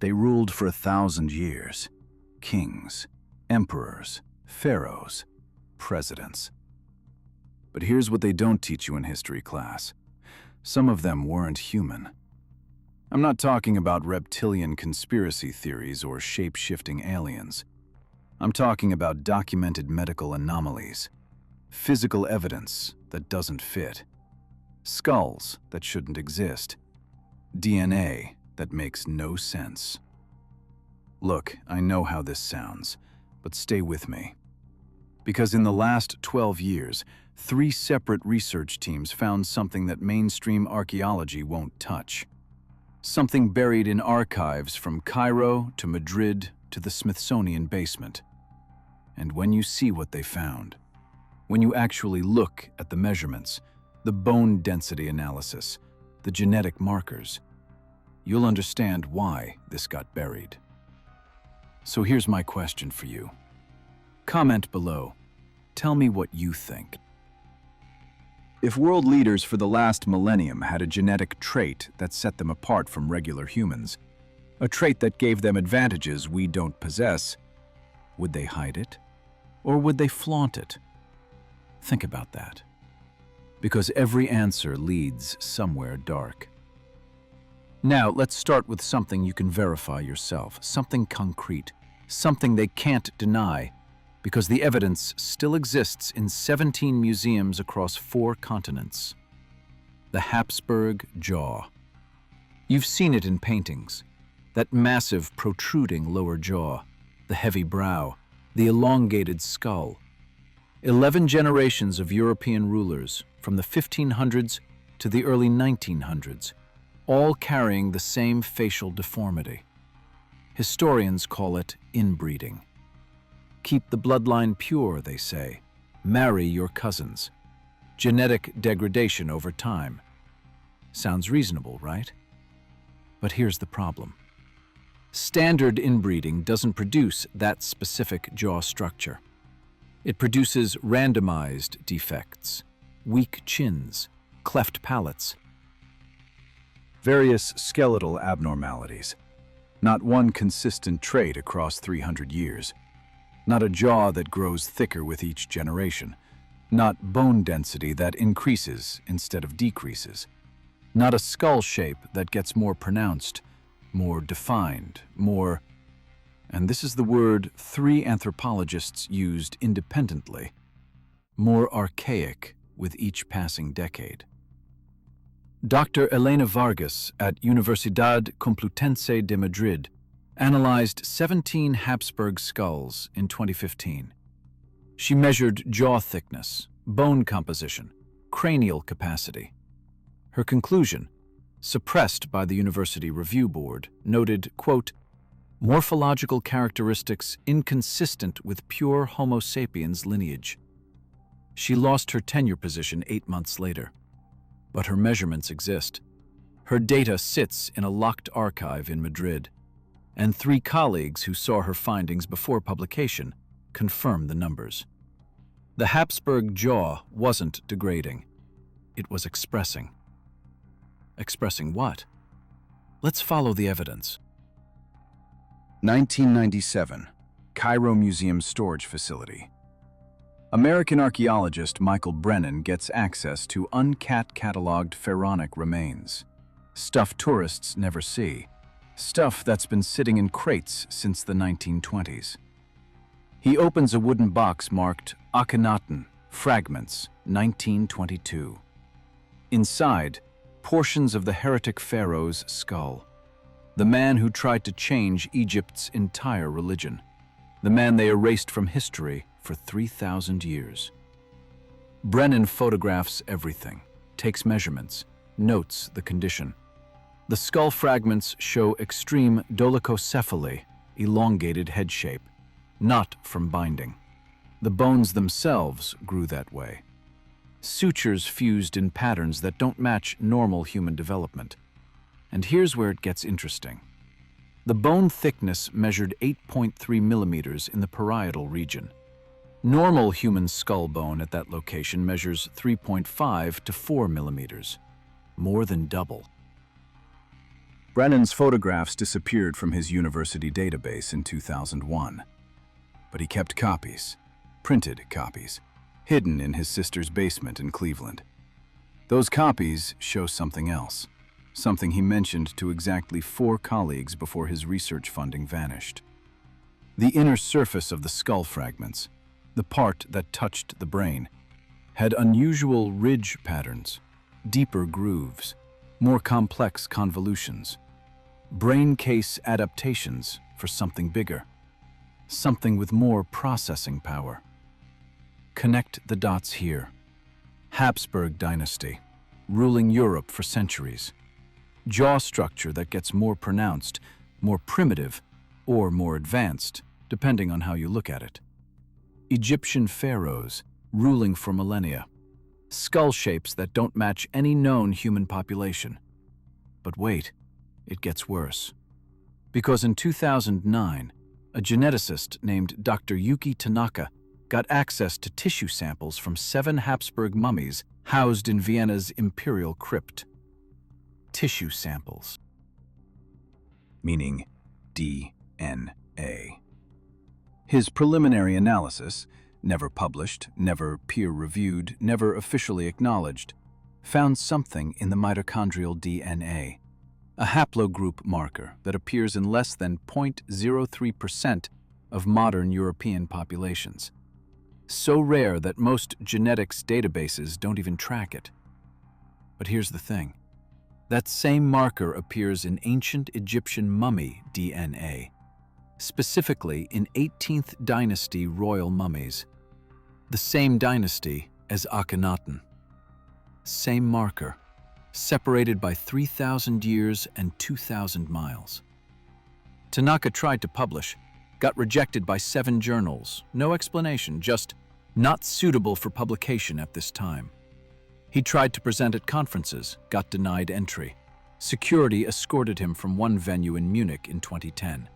They ruled for 1,000 years. Kings, emperors, pharaohs, presidents. But here's what they don't teach you in history class. Some of them weren't human. I'm not talking about reptilian conspiracy theories or shape-shifting aliens. I'm talking about documented medical anomalies, physical evidence that doesn't fit, skulls that shouldn't exist, DNA that makes no sense. Look, I know how this sounds, but stay with me. Because in the last 12 years, 3 separate research teams found something that mainstream archaeology won't touch. Something buried in archives from Cairo to Madrid to the Smithsonian basement. And when you see what they found, when you actually look at the measurements, the bone density analysis, the genetic markers, you'll understand why this got buried. So here's my question for you. Comment below. Tell me what you think. If world leaders for the last millennium had a genetic trait that set them apart from regular humans, a trait that gave them advantages we don't possess, would they hide it? Or would they flaunt it? Think about that. Because every answer leads somewhere dark. Now, let's start with something you can verify yourself, something concrete, something they can't deny, because the evidence still exists in 17 museums across 4 continents. The Habsburg jaw. You've seen it in paintings. That massive, protruding lower jaw, the heavy brow, the elongated skull. 11 generations of European rulers, from the 1500s to the early 1900s, all carrying the same facial deformity. Historians call it inbreeding. Keep the bloodline pure, they say. Marry your cousins. Genetic degradation over time. Sounds reasonable, right? But here's the problem. Standard inbreeding doesn't produce that specific jaw structure. It produces randomized defects, weak chins, cleft palates, various skeletal abnormalities. Not one consistent trait across 300 years. Not a jaw that grows thicker with each generation. Not bone density that increases instead of decreases. Not a skull shape that gets more pronounced, more defined, more, and this is the word 3 anthropologists used independently, more archaic with each passing decade. Dr. Elena Vargas at Universidad Complutense de Madrid analyzed 17 Habsburg skulls in 2015. She measured jaw thickness, bone composition, cranial capacity. Her conclusion, suppressed by the University Review Board, noted, quote, morphological characteristics inconsistent with pure Homo sapiens lineage. She lost her tenure position 8 months later. But her measurements exist. Her data sits in a locked archive in Madrid, and 3 colleagues who saw her findings before publication confirm the numbers. The Habsburg jaw wasn't degrading. It was expressing. Expressing what? Let's follow the evidence. 1997, Cairo Museum Storage Facility. American archaeologist Michael Brennan gets access to uncat-cataloged pharaonic remains. Stuff tourists never see. Stuff that's been sitting in crates since the 1920s. He opens a wooden box marked Akhenaten, Fragments, 1922. Inside, portions of the heretic pharaoh's skull. The man who tried to change Egypt's entire religion. The man they erased from history for 3,000 years. Brennan photographs everything, takes measurements, notes the condition. The skull fragments show extreme dolichocephaly, elongated head shape, not from binding. The bones themselves grew that way. Sutures fused in patterns that don't match normal human development. And here's where it gets interesting. The bone thickness measured 8.3 millimeters in the parietal region. Normal human skull bone at that location measures 3.5 to 4 millimeters, more than double. Brennan's photographs disappeared from his university database in 2001. But he kept copies, printed copies, hidden in his sister's basement in Cleveland. Those copies show something else, something he mentioned to exactly 4 colleagues before his research funding vanished. The inner surface of the skull fragments, the part that touched the brain, had unusual ridge patterns, deeper grooves, more complex convolutions, brain case adaptations for something bigger, something with more processing power. Connect the dots here. Habsburg dynasty, ruling Europe for centuries. Jaw structure that gets more pronounced, more primitive, or more advanced, depending on how you look at it. Egyptian pharaohs, ruling for millennia. Skull shapes that don't match any known human population. But wait, it gets worse. Because in 2009, a geneticist named Dr. Yuki Tanaka got access to tissue samples from 7 Habsburg mummies housed in Vienna's imperial crypt. Tissue samples, meaning DNA. His preliminary analysis, never published, never peer-reviewed, never officially acknowledged, found something in the mitochondrial DNA, a haplogroup marker that appears in less than 0.03% of modern European populations. So rare that most genetics databases don't even track it. But here's the thing. That same marker appears in ancient Egyptian mummy DNA, specifically in 18th dynasty royal mummies. The same dynasty as Akhenaten. Same marker, separated by 3,000 years and 2,000 miles. Tanaka tried to publish, got rejected by 7 journals. No explanation, just not suitable for publication at this time. He tried to present at conferences, got denied entry. Security escorted him from one venue in Munich in 2010.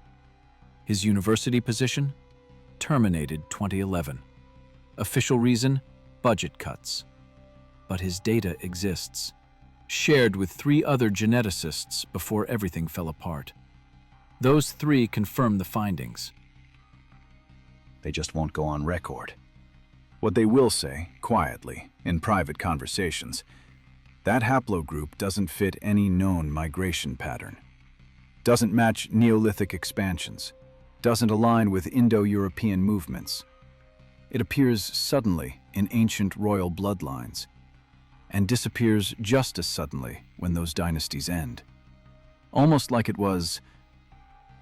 His university position? Terminated 2011. Official reason? Budget cuts. But his data exists, shared with 3 other geneticists before everything fell apart. Those 3 confirm the findings. They just won't go on record. What they will say, quietly, in private conversations, that haplogroup doesn't fit any known migration pattern, doesn't match Neolithic expansions, doesn't align with Indo-European movements. It appears suddenly in ancient royal bloodlines, and disappears just as suddenly when those dynasties end. Almost like it was,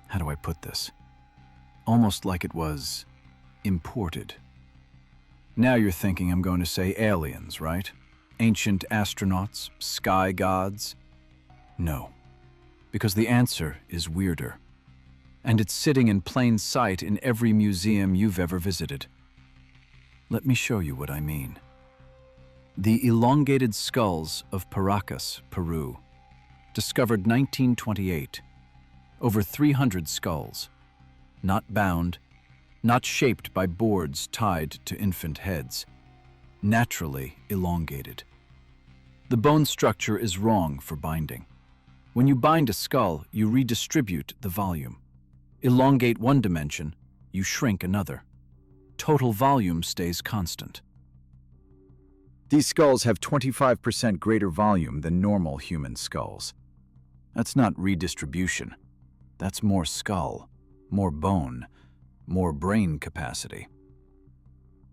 how do I put this? Almost like it was imported. Now you're thinking I'm going to say aliens, right? Ancient astronauts, sky gods? No, because the answer is weirder. And it's sitting in plain sight in every museum you've ever visited. Let me show you what I mean. The elongated skulls of Paracas, Peru, discovered 1928. Over 300 skulls, not bound, not shaped by boards tied to infant heads, naturally elongated. The bone structure is wrong for binding. When you bind a skull, you redistribute the volume. Elongate one dimension, you shrink another. Total volume stays constant. These skulls have 25% greater volume than normal human skulls. That's not redistribution. That's more skull, more bone, more brain capacity.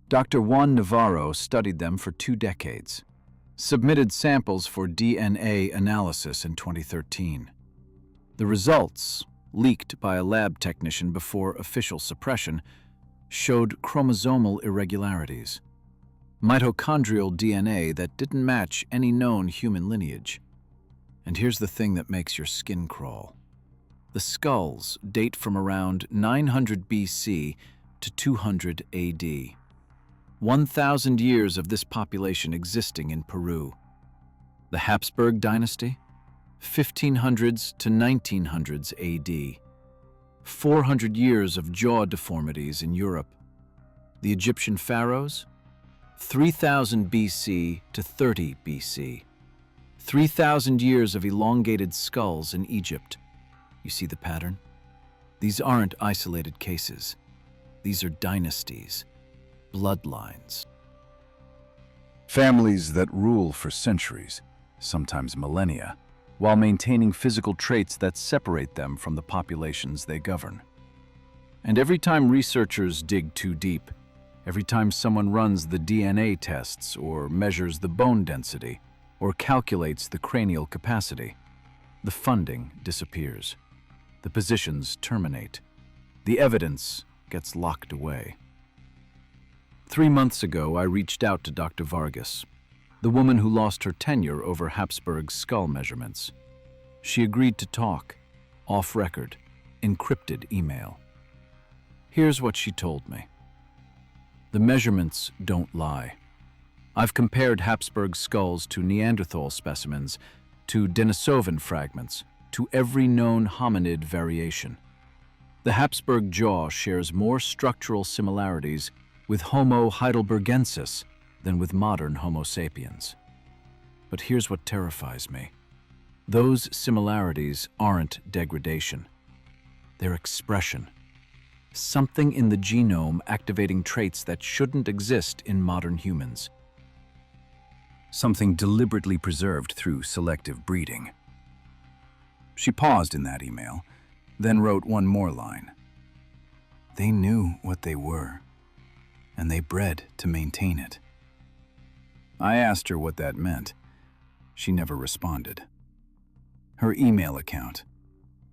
Dr. Juan Navarro studied them for 2 decades, submitted samples for DNA analysis in 2013. The results, leaked by a lab technician before official suppression, showed chromosomal irregularities, mitochondrial DNA that didn't match any known human lineage. And here's the thing that makes your skin crawl. The skulls date from around 900 BC to 200 AD. 1,000 years of this population existing in Peru. The Habsburg dynasty? 1500s to 1900s AD. 400 years of jaw deformities in Europe. The Egyptian pharaohs? 3000 BC to 30 BC. 3,000 years of elongated skulls in Egypt. You see the pattern? These aren't isolated cases. These are dynasties, bloodlines. Families that rule for centuries, sometimes millennia, while maintaining physical traits that separate them from the populations they govern. And every time researchers dig too deep, every time someone runs the DNA tests or measures the bone density or calculates the cranial capacity, the funding disappears. The positions terminate. The evidence gets locked away. 3 months ago, I reached out to Dr. Vargas, the woman who lost her tenure over Habsburg's skull measurements. She agreed to talk, off-record, encrypted email. Here's what she told me. The measurements don't lie. I've compared Habsburg skulls to Neanderthal specimens, to Denisovan fragments, to every known hominid variation. The Habsburg jaw shares more structural similarities with Homo heidelbergensis than with modern Homo sapiens. But here's what terrifies me. Those similarities aren't degradation. They're expression. Something in the genome activating traits that shouldn't exist in modern humans. Something deliberately preserved through selective breeding. She paused in that email, then wrote one more line. They knew what they were, and they bred to maintain it. I asked her what that meant. She never responded. Her email account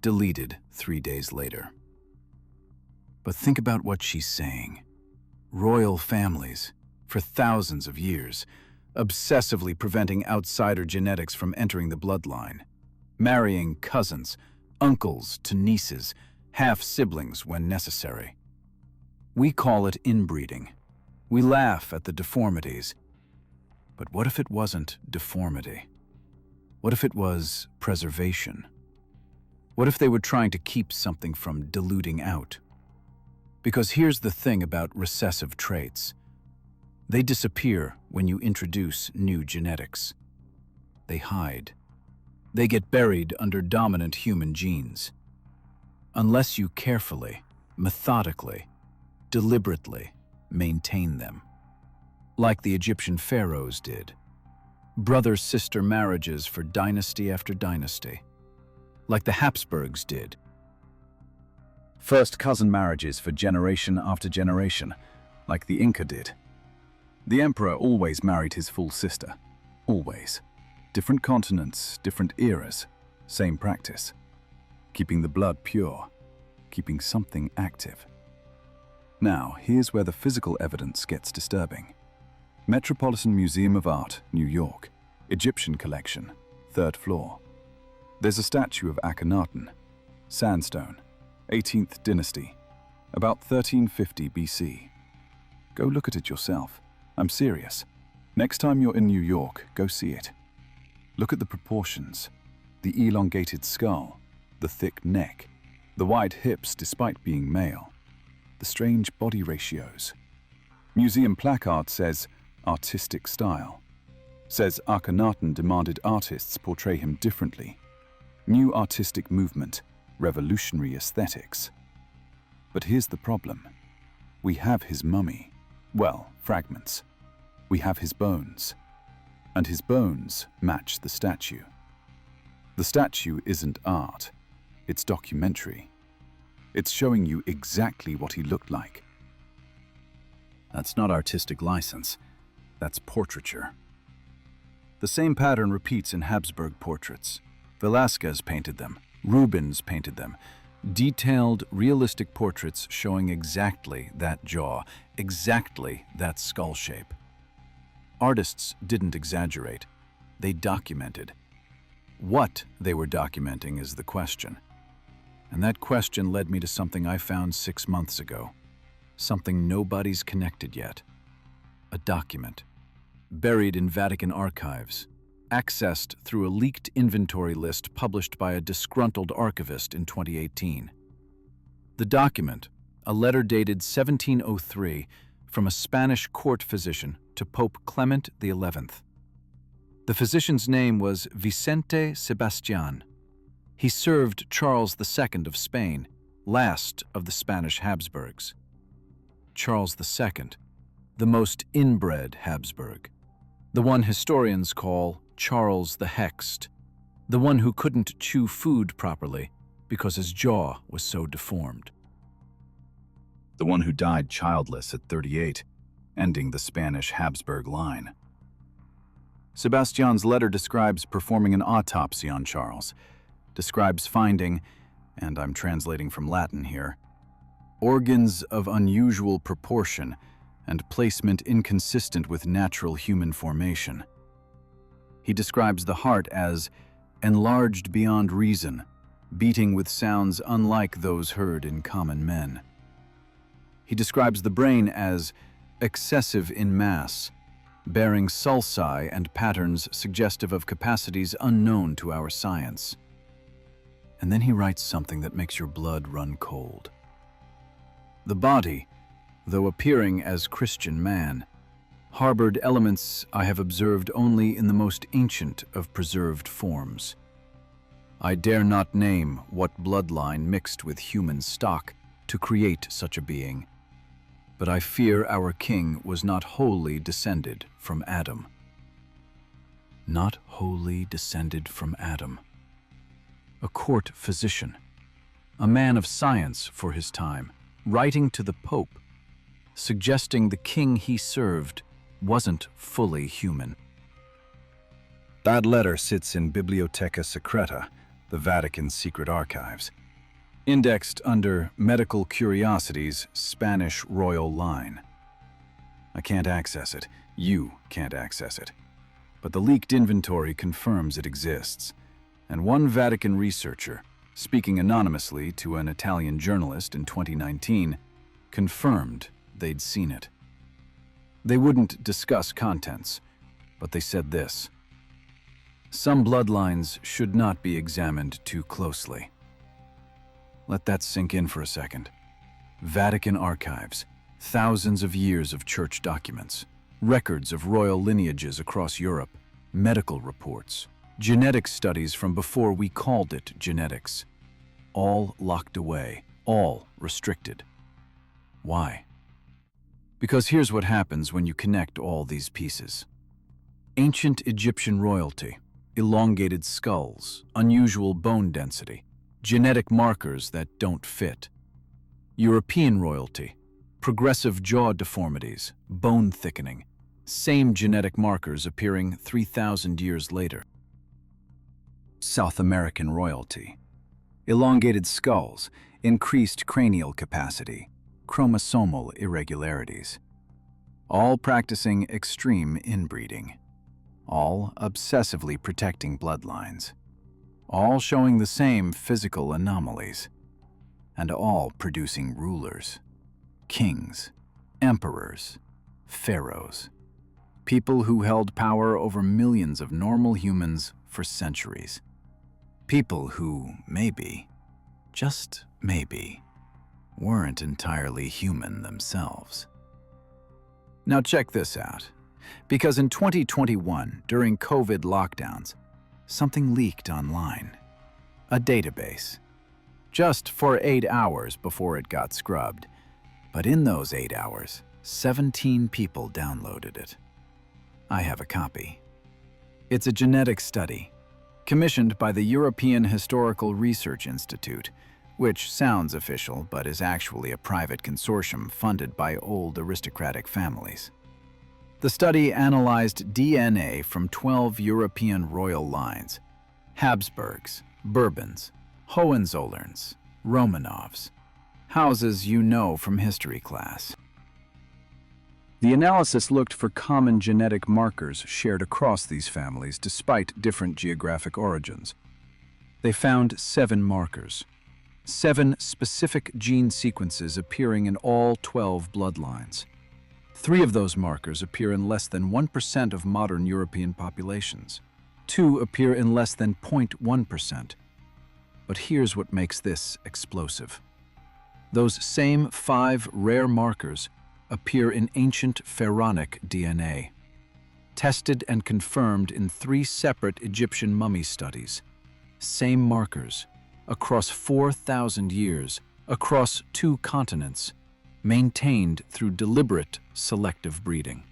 deleted 3 days later. But think about what she's saying. Royal families, for thousands of years, obsessively preventing outsider genetics from entering the bloodline, marrying cousins, uncles to nieces, half-siblings when necessary. We call it inbreeding. We laugh at the deformities. But what if it wasn't deformity? What if it was preservation? What if they were trying to keep something from diluting out? Because here's the thing about recessive traits. They disappear when you introduce new genetics. They hide. They get buried under dominant human genes. Unless you carefully, methodically, deliberately maintain them. Like the Egyptian pharaohs did. Brother-sister marriages for dynasty after dynasty. Like the Habsburgs did. First cousin marriages for generation after generation, like the Inca did. The emperor always married his full sister. Always. Different continents, different eras, same practice. Keeping the blood pure, keeping something active. Now, here's where the physical evidence gets disturbing. Metropolitan Museum of Art, New York, Egyptian collection, 3rd floor. There's a statue of Akhenaten, sandstone, 18th dynasty, about 1350 BC. Go look at it yourself. I'm serious. Next time you're in New York, go see it. Look at the proportions, the elongated skull, the thick neck, the wide hips despite being male, the strange body ratios. Museum placard says, artistic style. Says Akhenaten demanded artists portray him differently. New artistic movement, revolutionary aesthetics. But here's the problem. We have his mummy. Well, fragments. We have his bones. And his bones match the statue. The statue isn't art. It's documentary. It's showing you exactly what he looked like. That's not artistic license. That's portraiture. The same pattern repeats in Habsburg portraits. Velázquez painted them. Rubens painted them. Detailed, realistic portraits showing exactly that jaw, exactly that skull shape. Artists didn't exaggerate. They documented. What they were documenting is the question. And that question led me to something I found 6 months ago. Something nobody's connected yet. A document. Buried in Vatican archives. Accessed through a leaked inventory list published by a disgruntled archivist in 2018. The document, a letter dated 1703 from a Spanish court physician to Pope Clement XI. The physician's name was Vicente Sebastian. He served Charles II of Spain, last of the Spanish Habsburgs. Charles II, the most inbred Habsburg, the one historians call Charles the Hexed, the one who couldn't chew food properly because his jaw was so deformed. The one who died childless at 38, ending the Spanish Habsburg line. Sebastian's letter describes performing an autopsy on Charles, describes finding, and I'm translating from Latin here, organs of unusual proportion and placement inconsistent with natural human formation. He describes the heart as enlarged beyond reason, beating with sounds unlike those heard in common men. He describes the brain as excessive in mass, bearing sulci and patterns suggestive of capacities unknown to our science. And then he writes something that makes your blood run cold. The body, though appearing as Christian man, harbored elements I have observed only in the most ancient of preserved forms. I dare not name what bloodline mixed with human stock to create such a being, but I fear our king was not wholly descended from Adam. Not wholly descended from Adam. A court physician, a man of science for his time, writing to the Pope, suggesting the king he served wasn't fully human. That letter sits in Bibliotheca Secreta, the Vatican's secret archives, indexed under Medical Curiosities, Spanish Royal Line. I can't access it. You can't access it. But the leaked inventory confirms it exists, and one Vatican researcher, speaking anonymously to an Italian journalist in 2019, confirmed they'd seen it. They wouldn't discuss contents, but they said this: some bloodlines should not be examined too closely. Let that sink in for a second. Vatican archives, thousands of years of church documents, records of royal lineages across Europe, medical reports, genetic studies from before we called it genetics, all locked away, all restricted. Why? Because here's what happens when you connect all these pieces. Ancient Egyptian royalty, elongated skulls, unusual bone density, genetic markers that don't fit. European royalty, progressive jaw deformities, bone thickening, same genetic markers appearing 3,000 years later. South American royalty, elongated skulls, increased cranial capacity, chromosomal irregularities, all practicing extreme inbreeding, all obsessively protecting bloodlines, all showing the same physical anomalies, and all producing rulers, kings, emperors, pharaohs, people who held power over millions of normal humans for centuries, people who maybe, just maybe, weren't entirely human themselves. Now check this out, because in 2021, during COVID lockdowns, something leaked online. A database. Just for 8 hours before it got scrubbed. But in those 8 hours, 17 people downloaded it. I have a copy. It's a genetic study, commissioned by the European Historical Research Institute, which sounds official but is actually a private consortium funded by old aristocratic families. The study analyzed DNA from 12 European royal lines: Habsburgs, Bourbons, Hohenzollerns, Romanovs, houses you know from history class. The analysis looked for common genetic markers shared across these families despite different geographic origins. They found 7 markers, 7 specific gene sequences appearing in all 12 bloodlines. 3 of those markers appear in less than 1% of modern European populations. 2 appear in less than 0.1%. But here's what makes this explosive. Those same 5 rare markers appear in ancient pharaonic DNA. tested and confirmed in 3 separate Egyptian mummy studies. Same markers, across 4,000 years, across 2 continents, maintained through deliberate selective breeding.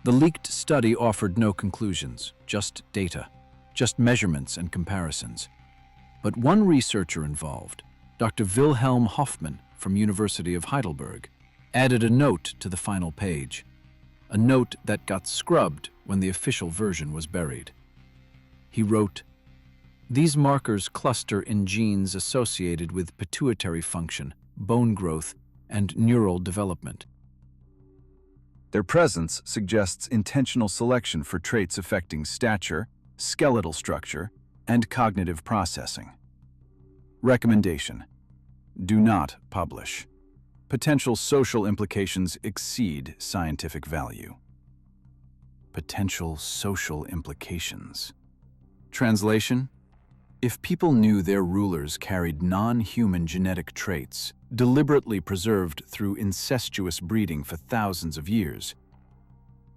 The leaked study offered no conclusions, just data, just measurements and comparisons. But one researcher involved, Dr. Wilhelm Hoffmann from University of Heidelberg, added a note to the final page, a note that got scrubbed when the official version was buried. He wrote, "These markers cluster in genes associated with pituitary function, bone growth, and neural development. Their presence suggests intentional selection for traits affecting stature, skeletal structure, and cognitive processing. Recommendation: do not publish. Potential social implications exceed scientific value." Potential social implications. Translation: if people knew their rulers carried non-human genetic traits, deliberately preserved through incestuous breeding for thousands of years,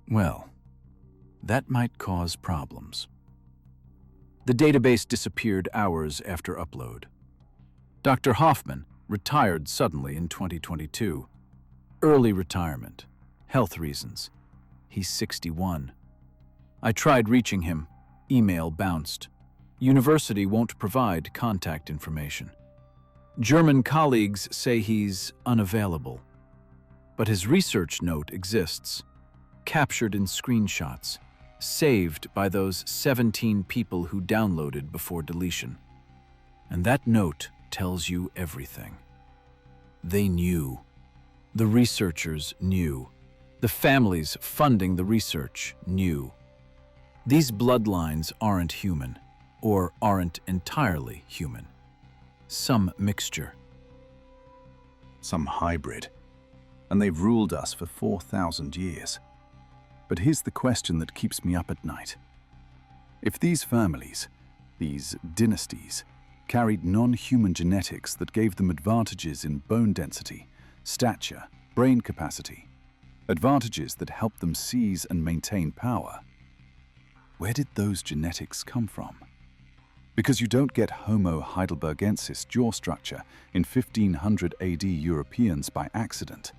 well, that might cause problems. The database disappeared hours after upload. Dr. Hoffmann retired suddenly in 2022. Early retirement. Health reasons. He's 61. I tried reaching him. Email bounced. University won't provide contact information. German colleagues say he's unavailable. But his research note exists, captured in screenshots, saved by those 17 people who downloaded before deletion. And that note tells you everything. They knew. The researchers knew. The families funding the research knew. These bloodlines aren't human, or aren't entirely human. Some mixture. Some hybrid. And they've ruled us for 4,000 years. But here's the question that keeps me up at night. If these families, these dynasties, carried non-human genetics that gave them advantages in bone density, stature, brain capacity, advantages that helped them seize and maintain power, where did those genetics come from? Because you don't get Homo heidelbergensis jaw structure in 1500 AD Europeans by accident.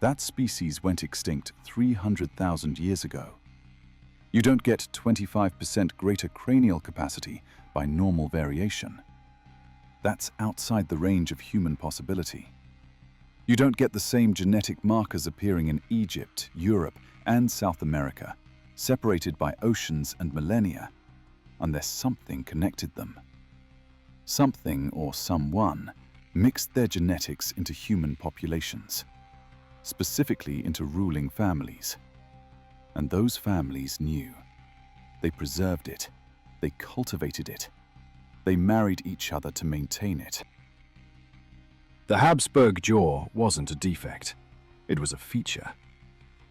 That species went extinct 300,000 years ago. You don't get 25% greater cranial capacity by normal variation. That's outside the range of human possibility. You don't get the same genetic markers appearing in Egypt, Europe, and South America, separated by oceans and millennia, unless something connected them. Something or someone mixed their genetics into human populations, specifically into ruling families. And those families knew. They preserved it. They cultivated it. They married each other to maintain it. The Habsburg jaw wasn't a defect. It was a feature.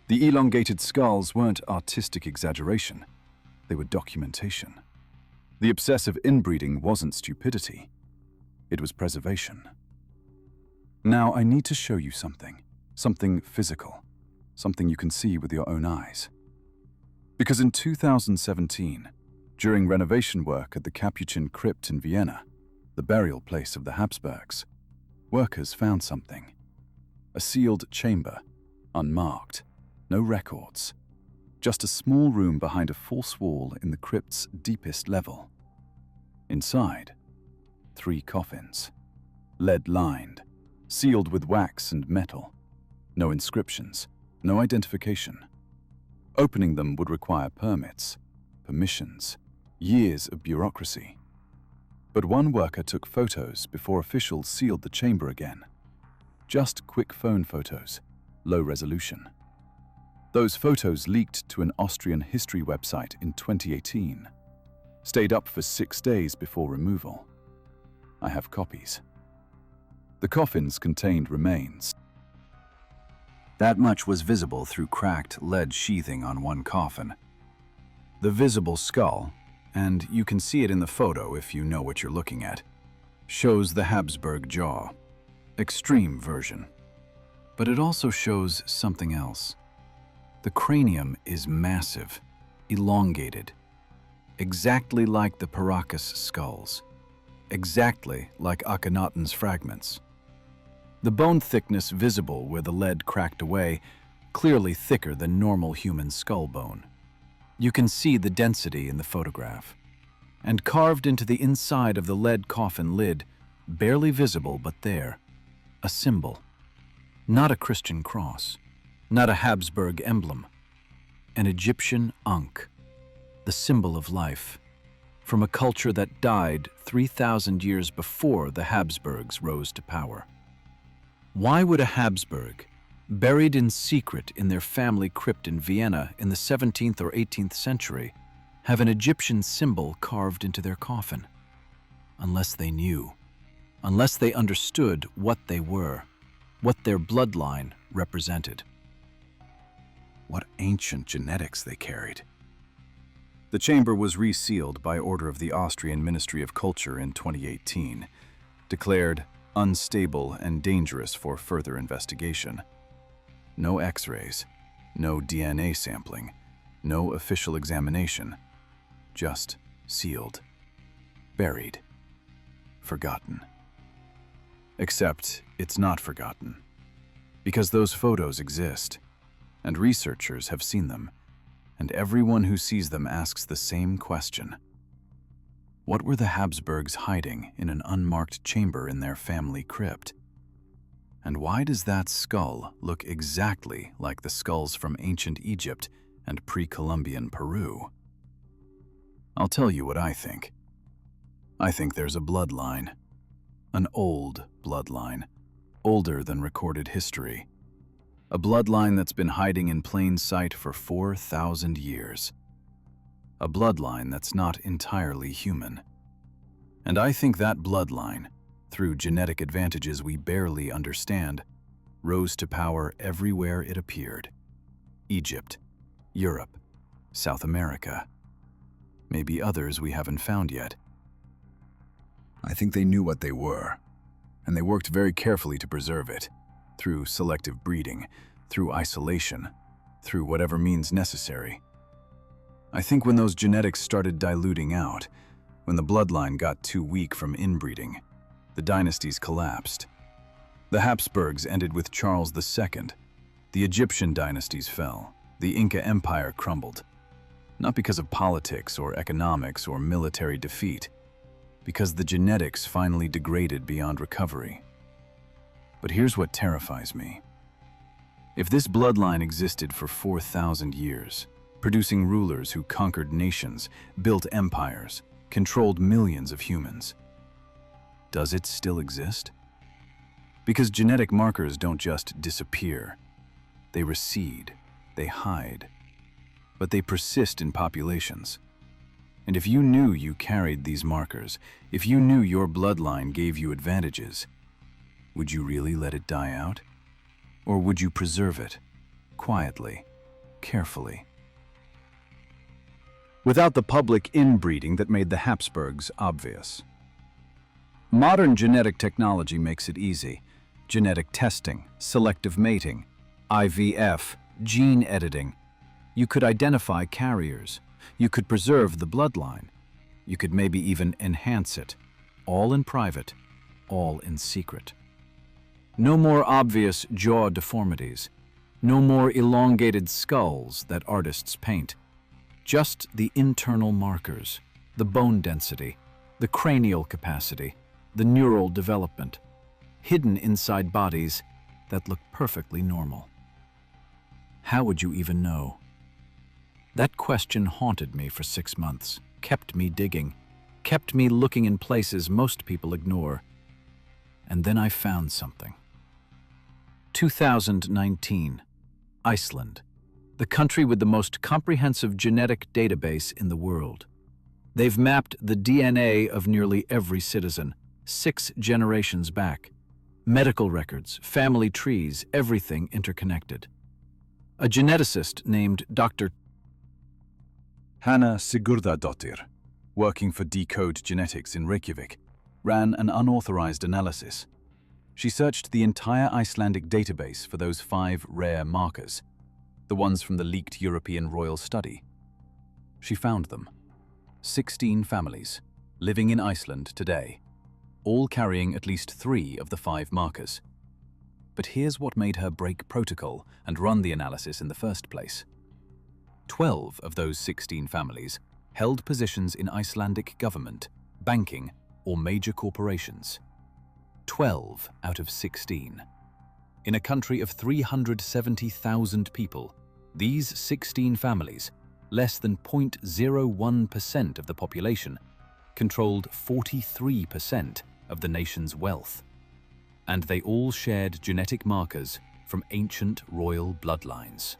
The elongated skulls weren't artistic exaggeration. They were documentation. The obsessive inbreeding wasn't stupidity. It was preservation. Now I need to show you something. Something physical. Something you can see with your own eyes. Because in 2017, during renovation work at the Capuchin crypt in Vienna, the burial place of the Habsburgs, workers found something. A sealed chamber, unmarked, no records. Just a small room behind a false wall in the crypt's deepest level. Inside, 3 coffins, lead-lined, sealed with wax and metal. No inscriptions, no identification. Opening them would require permits, permissions, years of bureaucracy. But one worker took photos before officials sealed the chamber again. Just quick phone photos, low resolution. Those photos leaked to an Austrian history website in 2018. Stayed up for 6 days before removal. I have copies. The coffins contained remains. That much was visible through cracked lead sheathing on one coffin. The visible skull, and you can see it in the photo if you know what you're looking at, shows the Habsburg jaw, extreme version. But it also shows something else. The cranium is massive, elongated, exactly like the Paracas skulls, exactly like Akhenaten's fragments. The bone thickness visible where the lead cracked away, clearly thicker than normal human skull bone. You can see the density in the photograph. And carved into the inside of the lead coffin lid, barely visible but there, a symbol. Not a Christian cross, not a Habsburg emblem, an Egyptian ankh, the symbol of life, from a culture that died 3,000 years before the Habsburgs rose to power. Why would a Habsburg, buried in secret in their family crypt in Vienna in the 17th or 18th century, have an Egyptian symbol carved into their coffin? Unless they knew, unless they understood what they were, what their bloodline represented. What ancient genetics they carried. The chamber was resealed by order of the Austrian Ministry of Culture in 2018, declared unstable and dangerous for further investigation. No X-rays, no DNA sampling, no official examination, just sealed, buried, forgotten. Except it's not forgotten, because those photos exist, and researchers have seen them, and everyone who sees them asks the same question. What were the Habsburgs hiding in an unmarked chamber in their family crypt? And why does that skull look exactly like the skulls from ancient Egypt and pre-Columbian Peru? I'll tell you what I think. I think there's a bloodline. An old bloodline, older than recorded history. A bloodline that's been hiding in plain sight for 4,000 years. A bloodline that's not entirely human. And I think that bloodline, through genetic advantages we barely understand, rose to power everywhere it appeared. Egypt, Europe, South America. Maybe others we haven't found yet. I think they knew what they were, and they worked very carefully to preserve it, through selective breeding, through isolation, through whatever means necessary. I think when those genetics started diluting out, when the bloodline got too weak from inbreeding, the dynasties collapsed. The Habsburgs ended with Charles II. The Egyptian dynasties fell. The Inca Empire crumbled. Not because of politics or economics or military defeat, because the genetics finally degraded beyond recovery. But here's what terrifies me. If this bloodline existed for 4,000 years, producing rulers who conquered nations, built empires, controlled millions of humans, does it still exist? Because genetic markers don't just disappear. They recede, they hide, but they persist in populations. And if you knew you carried these markers, if you knew your bloodline gave you advantages, would you really let it die out? Or would you preserve it, quietly, carefully? Without the public inbreeding that made the Habsburgs obvious. Modern genetic technology makes it easy. Genetic testing, selective mating, IVF, gene editing. You could identify carriers. You could preserve the bloodline. You could maybe even enhance it, all in private, all in secret. No more obvious jaw deformities. No more elongated skulls that artists paint. Just the internal markers, the bone density, the cranial capacity, the neural development, hidden inside bodies that look perfectly normal. How would you even know? That question haunted me for 6 months, kept me digging, kept me looking in places most people ignore. And then I found something. 2019, Iceland, the country with the most comprehensive genetic database in the world. They've mapped the DNA of nearly every citizen, 6 generations back. Medical records, family trees, everything interconnected. A geneticist named Dr. Hanna Sigurdardóttir, working for Decode Genetics in Reykjavik, ran an unauthorized analysis. She searched the entire Icelandic database for those 5 rare markers. the ones from the leaked European royal study. She found them. 16 families, living in Iceland today, all carrying at least 3 of the 5 markers. But here's what made her break protocol and run the analysis in the first place. 12 of those 16 families held positions in Icelandic government, banking, or major corporations. 12 out of 16. In a country of 370,000 people, these 16 families, less than 0.01% of the population, controlled 43% of the nation's wealth. And they all shared genetic markers from ancient royal bloodlines.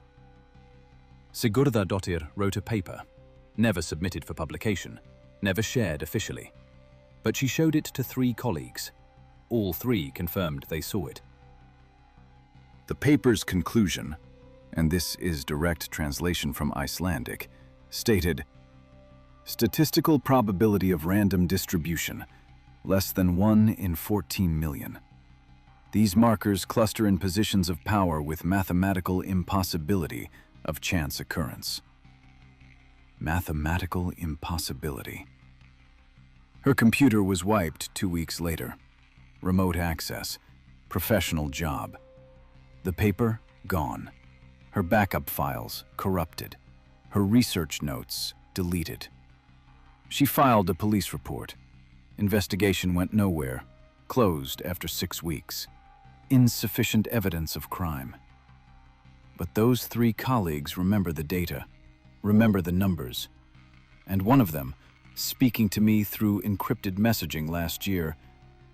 Sigurðardóttir wrote a paper, never submitted for publication, never shared officially. But she showed it to 3 colleagues. All 3 confirmed they saw it. The paper's conclusion, and this is direct translation from Icelandic, stated, "Statistical probability of random distribution, less than 1 in 14 million. These markers cluster in positions of power with mathematical impossibility of chance occurrence." Mathematical impossibility. Her computer was wiped 2 weeks later. Remote access, professional job. The paper, gone. Her backup files, corrupted. Her research notes, deleted. She filed a police report. Investigation went nowhere, closed after 6 weeks. Insufficient evidence of crime. But those 3 colleagues remember the data, remember the numbers. And one of them, speaking to me through encrypted messaging last year,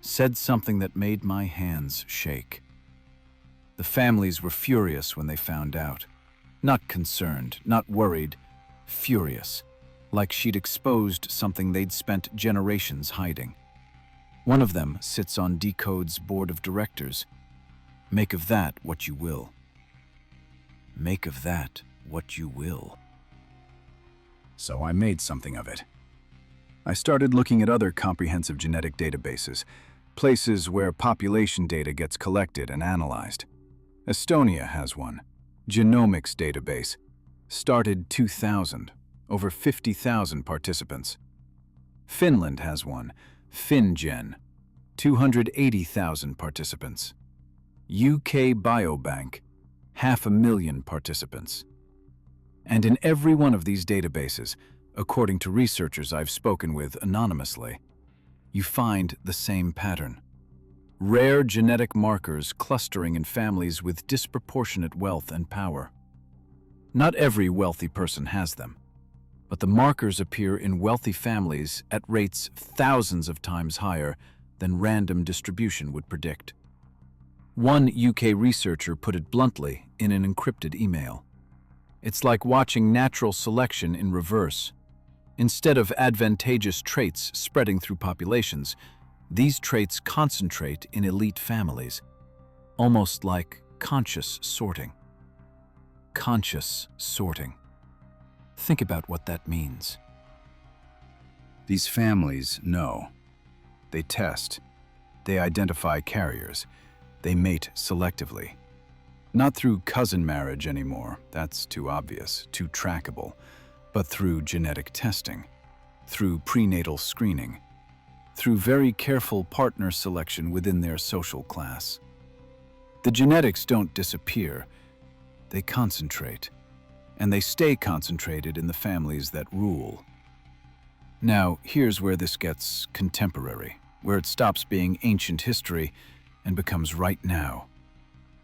said something that made my hands shake. The families were furious when they found out. Not concerned, not worried, furious, like she'd exposed something they'd spent generations hiding. One of them sits on Decode's board of directors. Make of that what you will. Make of that what you will. So I made something of it. I started looking at other comprehensive genetic databases, places where population data gets collected and analyzed. Estonia has one, Genomics database, started 2000, over 50,000 participants. Finland has one, FinGen, 280,000 participants. UK Biobank, 500,000 participants. And in every one of these databases, according to researchers I've spoken with anonymously, you find the same pattern. Rare genetic markers clustering in families with disproportionate wealth and power. Not every wealthy person has them, but the markers appear in wealthy families at rates thousands of times higher than random distribution would predict. One UK researcher put it bluntly in an encrypted email. It's like watching natural selection in reverse. Instead of advantageous traits spreading through populations, these traits concentrate in elite families, almost like conscious sorting. Conscious sorting. Think about what that means. These families know. They test. They identify carriers. They mate selectively. Not through cousin marriage anymore, that's too obvious, too trackable, but through genetic testing, through prenatal screening, through very careful partner selection within their social class. The genetics don't disappear, they concentrate, and they stay concentrated in the families that rule. Now, here's where this gets contemporary, where it stops being ancient history and becomes right now.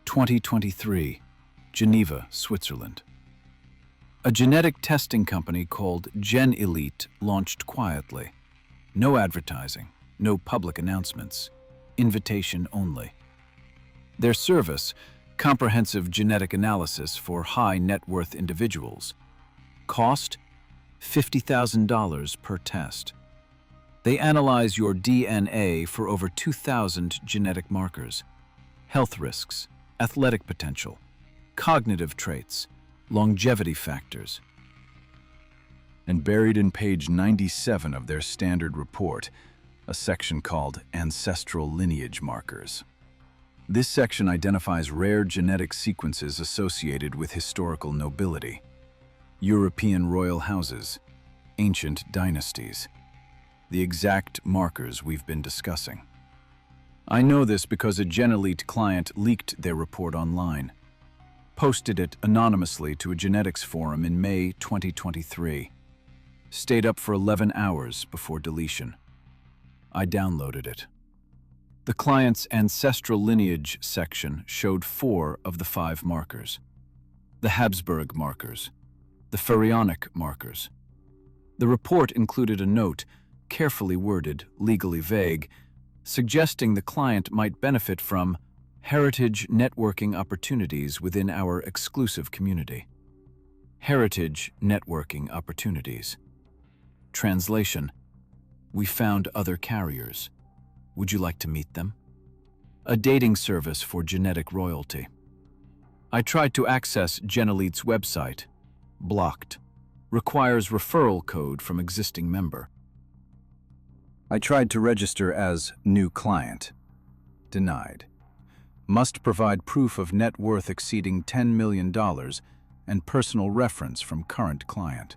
2023, Geneva, Switzerland. A genetic testing company called GenElite launched quietly. No advertising, no public announcements, invitation only. Their service, comprehensive genetic analysis for high net worth individuals. Cost, $50,000 per test. They analyze your DNA for over 2,000 genetic markers, health risks, athletic potential, cognitive traits, longevity factors. And buried in page 97 of their standard report, a section called Ancestral Lineage Markers. This section identifies rare genetic sequences associated with historical nobility, European royal houses, ancient dynasties, the exact markers we've been discussing. I know this because a Genelite client leaked their report online, posted it anonymously to a genetics forum in May 2023, stayed up for 11 hours before deletion. I downloaded it. The client's ancestral lineage section showed 4 of the 5 markers: the Habsburg markers, the pharaonic markers. The report included a note, carefully worded, legally vague, suggesting the client might benefit from heritage networking opportunities within our exclusive community. Heritage networking opportunities. Translation: we found other carriers. Would you like to meet them? A dating service for genetic royalty. I tried to access Genelite's website. Blocked. Requires referral code from existing member. I tried to register as new client. Denied. Must provide proof of net worth exceeding $10 million and personal reference from current client.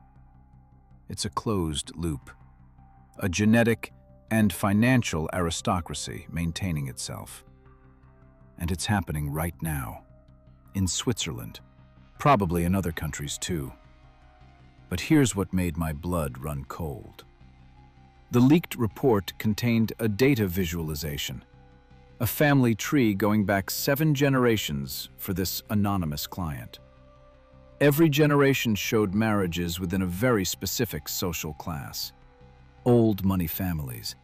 It's a closed loop. A genetic and financial aristocracy maintaining itself. And it's happening right now. In Switzerland. Probably in other countries too. But here's what made my blood run cold. The leaked report contained a data visualization. A family tree going back 7 generations for this anonymous client. Every generation showed marriages within a very specific social class. Old money families,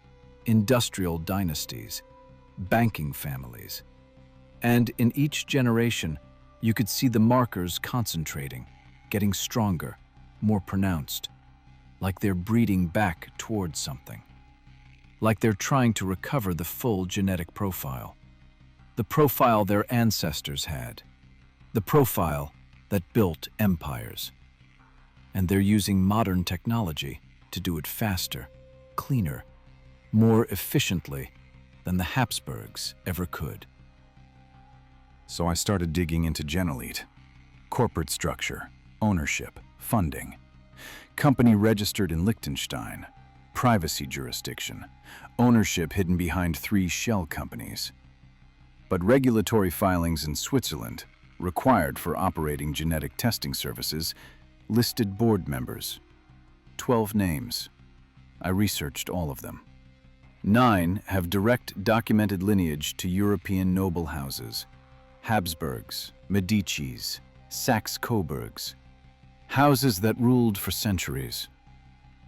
industrial dynasties, banking families. And in each generation, you could see the markers concentrating, getting stronger, more pronounced, like they're breeding back towards something. Like they're trying to recover the full genetic profile. The profile their ancestors had. The profile that built empires. And they're using modern technology to do it faster, cleaner, more efficiently than the Habsburgs ever could. So I started digging into Genelite. Corporate structure, ownership, funding. Company registered in Liechtenstein. Privacy jurisdiction. Ownership hidden behind 3 shell companies. But regulatory filings in Switzerland, required for operating genetic testing services, listed board members. 12 names. I researched all of them. 9 have direct documented lineage to European noble houses. Habsburgs, Medicis, Saxe-Coburgs. Houses that ruled for centuries.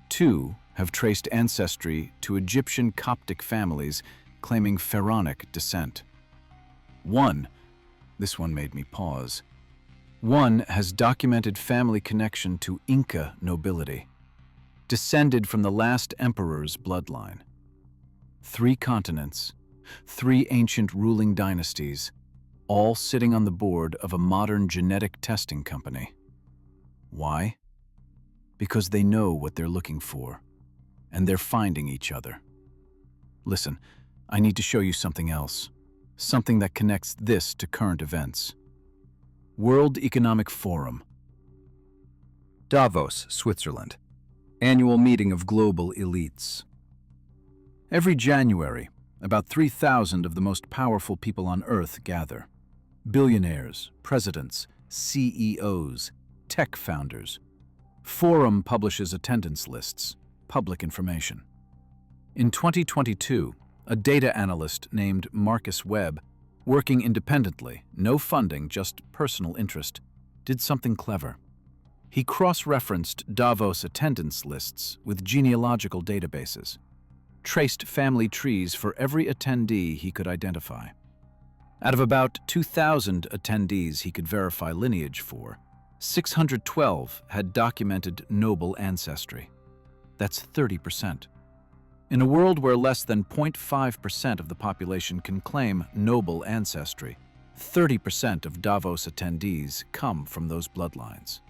2 have traced ancestry to Egyptian Coptic families claiming pharaonic descent. 1, this one made me pause. 1 has documented family connection to Inca nobility, descended from the last emperor's bloodline. 3 continents, 3 ancient ruling dynasties, all sitting on the board of a modern genetic testing company. Why? Because they know what they're looking for, and they're finding each other. Listen, I need to show you something else, something that connects this to current events. World Economic Forum. Davos, Switzerland. Annual meeting of global elites. Every January, about 3,000 of the most powerful people on Earth gather. Billionaires, presidents, CEOs, tech founders. Forum publishes attendance lists, public information. In 2022, a data analyst named Marcus Webb, working independently, no funding, just personal interest, did something clever. He cross-referenced Davos attendance lists with genealogical databases, traced family trees for every attendee he could identify. Out of about 2,000 attendees he could verify lineage for, 612 had documented noble ancestry. That's 30%. In a world where less than 0.5% of the population can claim noble ancestry, 30% of Davos attendees come from those bloodlines.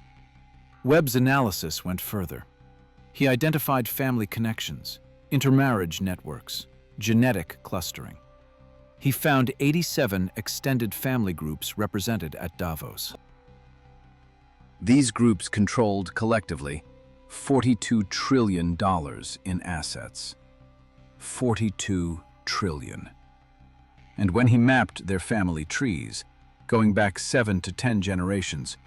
Webb's analysis went further. He identified family connections, intermarriage networks, genetic clustering. He found 87 extended family groups represented at Davos. These groups controlled, collectively, $42 trillion in assets. 42 trillion. And when he mapped their family trees, going back 7 to 10 generations,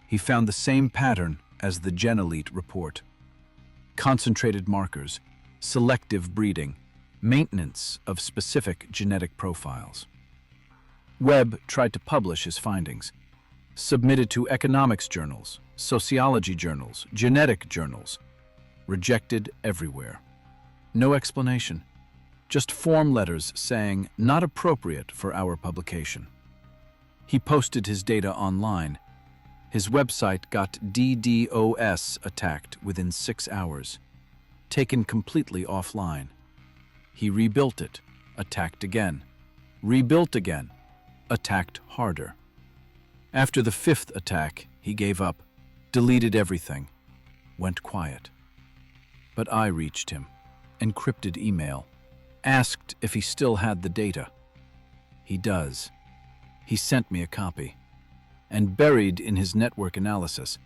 he found the same pattern as the GenElite report. Concentrated markers, selective breeding, maintenance of specific genetic profiles. Webb tried to publish his findings, submitted to economics journals, sociology journals, genetic journals, rejected everywhere. No explanation, just form letters saying not appropriate for our publication. He posted his data online. His website got DDoS attacked within 6 hours, taken completely offline. He rebuilt it, attacked again, rebuilt again, attacked harder. After the 5th attack, he gave up, deleted everything, went quiet. But I reached him, encrypted email, asked if he still had the data. He does. He sent me a copy. And buried in his network analysis,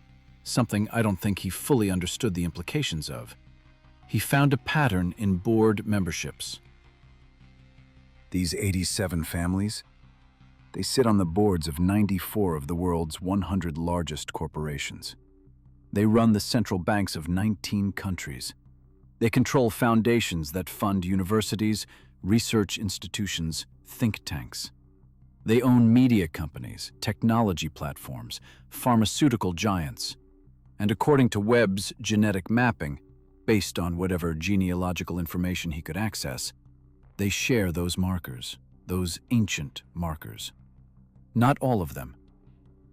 something I don't think he fully understood the implications of, he found a pattern in board memberships. These 87 families, they sit on the boards of 94 of the world's 100 largest corporations. They run the central banks of 19 countries. They control foundations that fund universities, research institutions, think tanks. They own media companies, technology platforms, pharmaceutical giants. And according to Webb's genetic mapping, based on whatever genealogical information he could access, they share those markers, those ancient markers. Not all of them,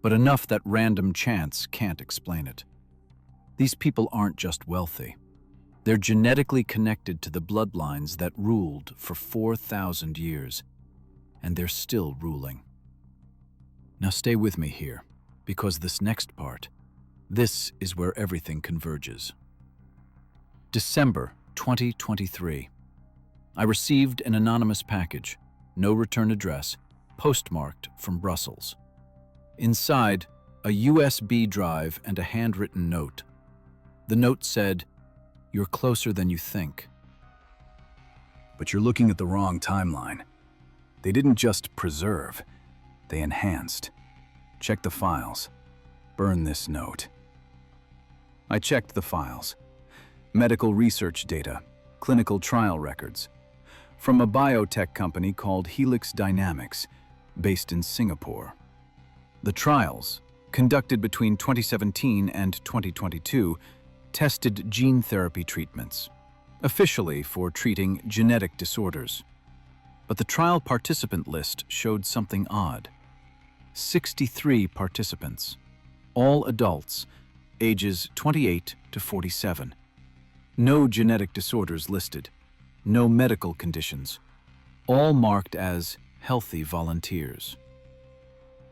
but enough that random chance can't explain it. These people aren't just wealthy. They're genetically connected to the bloodlines that ruled for 4,000 years, and they're still ruling. Now stay with me here, because this next part, this is where everything converges. December 2023. I received an anonymous package, no return address, postmarked from Brussels. Inside, a USB drive and a handwritten note. The note said, "You're closer than you think." But you're looking at the wrong timeline. They didn't just preserve, they enhanced. Check the files. Burn this note. I checked the files. Medical research data, clinical trial records, from a biotech company called Helix Dynamics, based in Singapore. The trials, conducted between 2017 and 2022, tested gene therapy treatments, officially for treating genetic disorders. But the trial participant list showed something odd. 63 participants, all adults, ages 28 to 47. No genetic disorders listed, no medical conditions, all marked as healthy volunteers.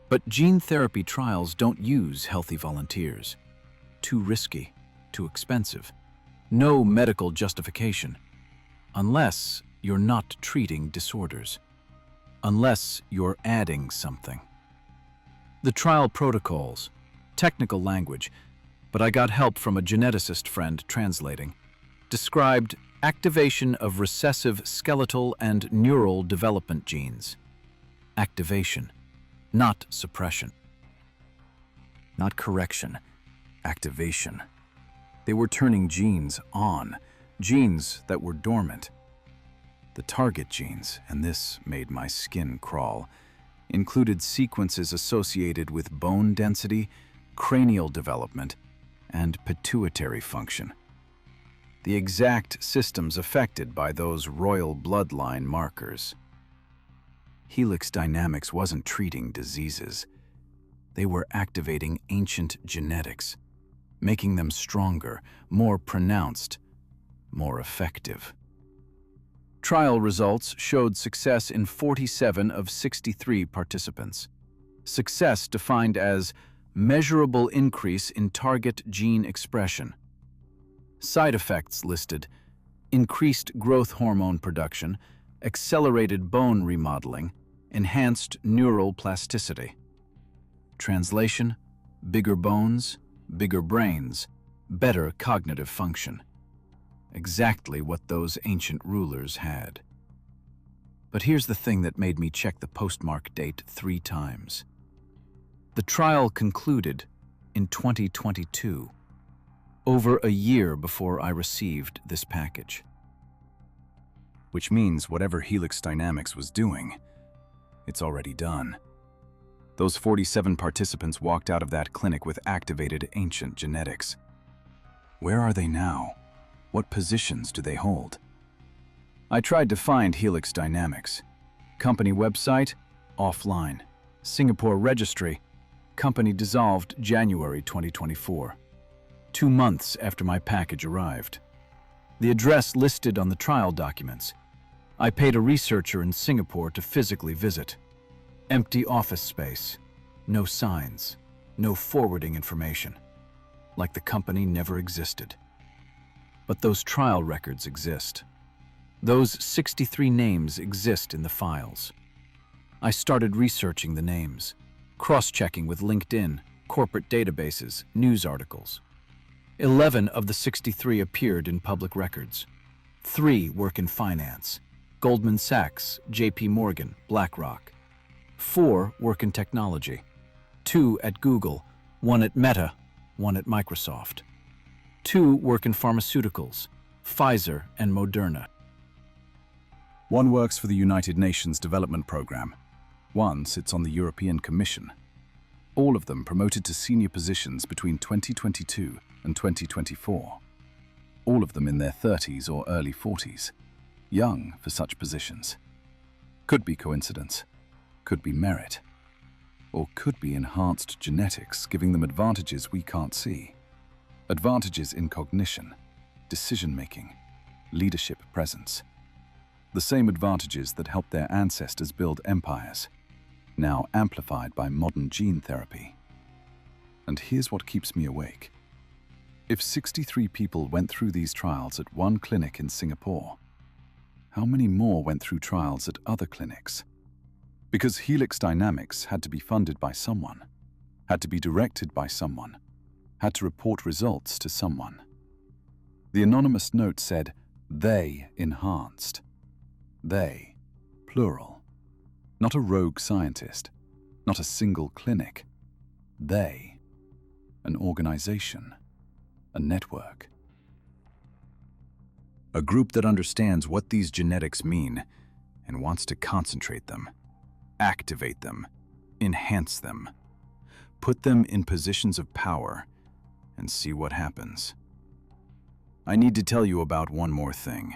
But gene therapy trials don't use healthy volunteers. Too risky, too expensive. No medical justification. Unless you're not treating disorders. Unless you're adding something. The trial protocols, technical language, but I got help from a geneticist friend translating, described activation of recessive skeletal and neural development genes. Activation, not suppression. Not correction, activation. They were turning genes on, genes that were dormant. The target genes, and this made my skin crawl, included sequences associated with bone density, cranial development, and pituitary function. The exact systems affected by those royal bloodline markers. Helix Dynamics wasn't treating diseases. They were activating ancient genetics, making them stronger, more pronounced, more effective. Trial results showed success in 47 of 63 participants. Success defined as measurable increase in target gene expression. Side effects listed: increased growth hormone production, accelerated bone remodeling, enhanced neural plasticity. Translation: bigger bones, bigger brains, better cognitive function. Exactly what those ancient rulers had. But here's the thing that made me check the postmark date 3 times. The trial concluded in 2022, over a year before I received this package. Which means whatever Helix Dynamics was doing, it's already done. Those 47 participants walked out of that clinic with activated ancient genetics. Where are they now? What positions do they hold? I tried to find Helix Dynamics. Company website, offline. Singapore registry, company dissolved January 2024. 2 months after my package arrived. The address listed on the trial documents. I paid a researcher in Singapore to physically visit. Empty office space. No signs. No forwarding information. Like the company never existed. But those trial records exist. Those 63 names exist in the files. I started researching the names, cross-checking with LinkedIn, corporate databases, news articles. 11 of the 63 appeared in public records. 3 work in finance: Goldman Sachs, JP Morgan, BlackRock. 4 work in technology: 2 at Google, 1 at Meta, 1 at Microsoft. 2 work in pharmaceuticals: Pfizer and Moderna. 1 works for the United Nations Development Programme. 1 sits on the European Commission. All of them promoted to senior positions between 2022 and 2024. All of them in their 30s or early 40s. Young for such positions. Could be coincidence. Could be merit. Or could be enhanced genetics giving them advantages we can't see. Advantages in cognition, decision-making, leadership presence. The same advantages that helped their ancestors build empires, now amplified by modern gene therapy. And here's what keeps me awake. If 63 people went through these trials at 1 clinic in Singapore, how many more went through trials at other clinics? Because Helix Dynamics had to be funded by someone, had to be directed by someone, had to report results to someone. The anonymous note said, "They enhanced." They, plural. Not a rogue scientist, not a single clinic. They, an organization, a network. A group that understands what these genetics mean and wants to concentrate them, activate them, enhance them, put them in positions of power, and see what happens. I need to tell you about one more thing.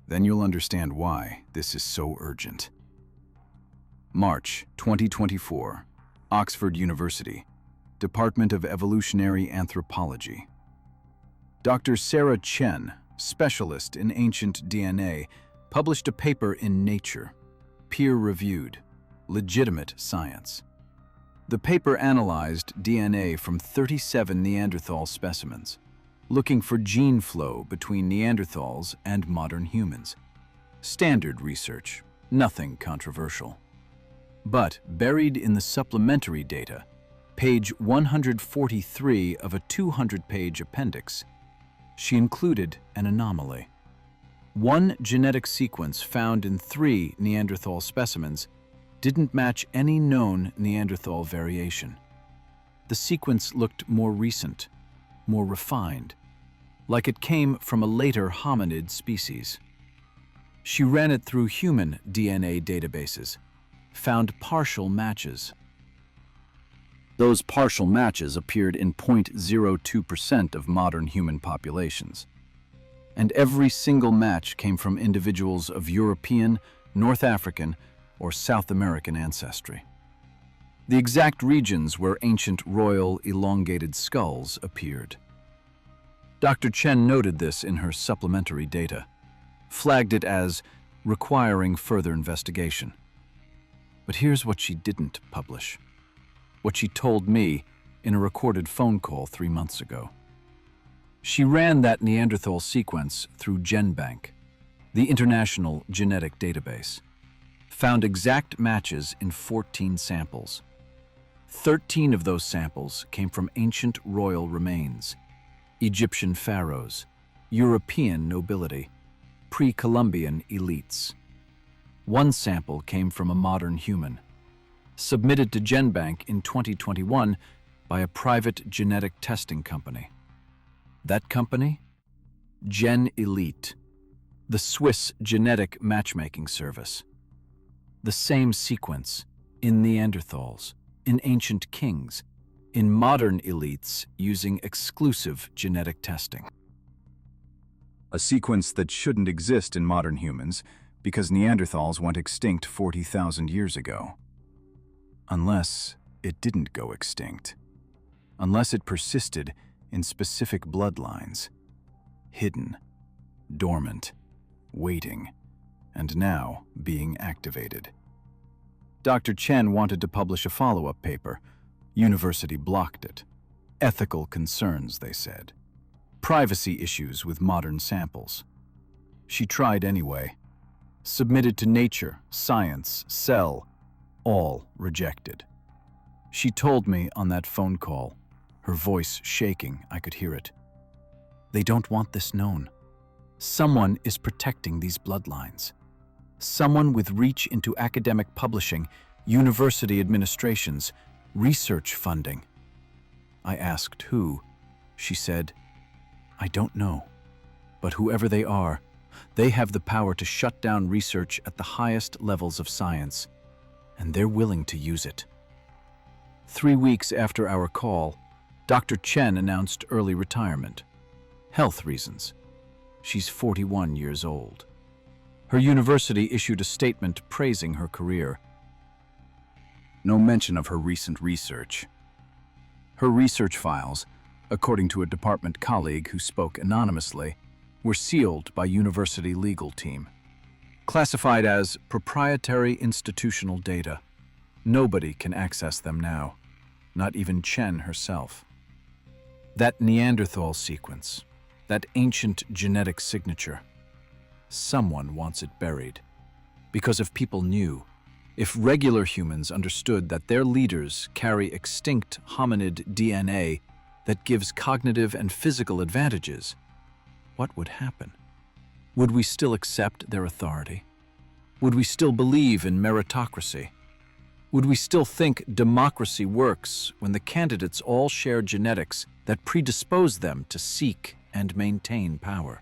Then you'll understand why this is so urgent. March 2024, Oxford University, Department of Evolutionary Anthropology. Dr. Sarah Chen, specialist in ancient DNA, published a paper in Nature, peer-reviewed, legitimate science. The paper analyzed DNA from 37 Neanderthal specimens, looking for gene flow between Neanderthals and modern humans. Standard research, nothing controversial. But buried in the supplementary data, page 143 of a 200-page appendix, she included an anomaly. 1 genetic sequence found in 3 Neanderthal specimens didn't match any known Neanderthal variation. The sequence looked more recent, more refined, like it came from a later hominid species. She ran it through human DNA databases, found partial matches. Those partial matches appeared in 0.02% of modern human populations. And every single match came from individuals of European, North African, or South American ancestry. The exact regions where ancient royal elongated skulls appeared. Dr. Chen noted this in her supplementary data, flagged it as requiring further investigation. But here's what she didn't publish. What she told me in a recorded phone call 3 months ago. She ran that Neanderthal sequence through GenBank, The International Genetic Database found exact matches in 14 samples. 13 of those samples came from ancient royal remains, Egyptian pharaohs, European nobility, pre-Columbian elites. One sample came from a modern human, submitted to GenBank in 2021 by a private genetic testing company. That company? Gen Elite, the Swiss genetic matchmaking service. The same sequence in Neanderthals, in ancient kings, in modern elites using exclusive genetic testing. A sequence that shouldn't exist in modern humans because Neanderthals went extinct 40,000 years ago. Unless it didn't go extinct. Unless it persisted in specific bloodlines. Hidden, dormant, waiting, and now being activated. Dr. Chen wanted to publish a follow-up paper. University blocked it. Ethical concerns, they said. Privacy issues with modern samples. She tried anyway. Submitted to Nature, Science, Cell, all rejected. She told me on that phone call, her voice shaking, I could hear it. They don't want this known. Someone is protecting these bloodlines. Someone with reach into academic publishing, university administrations, research funding. I asked who. She said, I don't know. But whoever they are, they have the power to shut down research at the highest levels of science, and they're willing to use it. 3 weeks after our call, Dr. Chen announced early retirement. Health reasons. She's 41 years old. Her university issued a statement praising her career. No mention of her recent research. Her research files, according to a department colleague who spoke anonymously, were sealed by university legal team. Classified as proprietary institutional data. Nobody can access them now, not even Chen herself. That Neanderthal sequence, that ancient genetic signature, someone wants it buried. Because if people knew, if regular humans understood that their leaders carry extinct hominid DNA that gives cognitive and physical advantages, what would happen? Would we still accept their authority? Would we still believe in meritocracy? Would we still think democracy works when the candidates all share genetics that predispose them to seek and maintain power?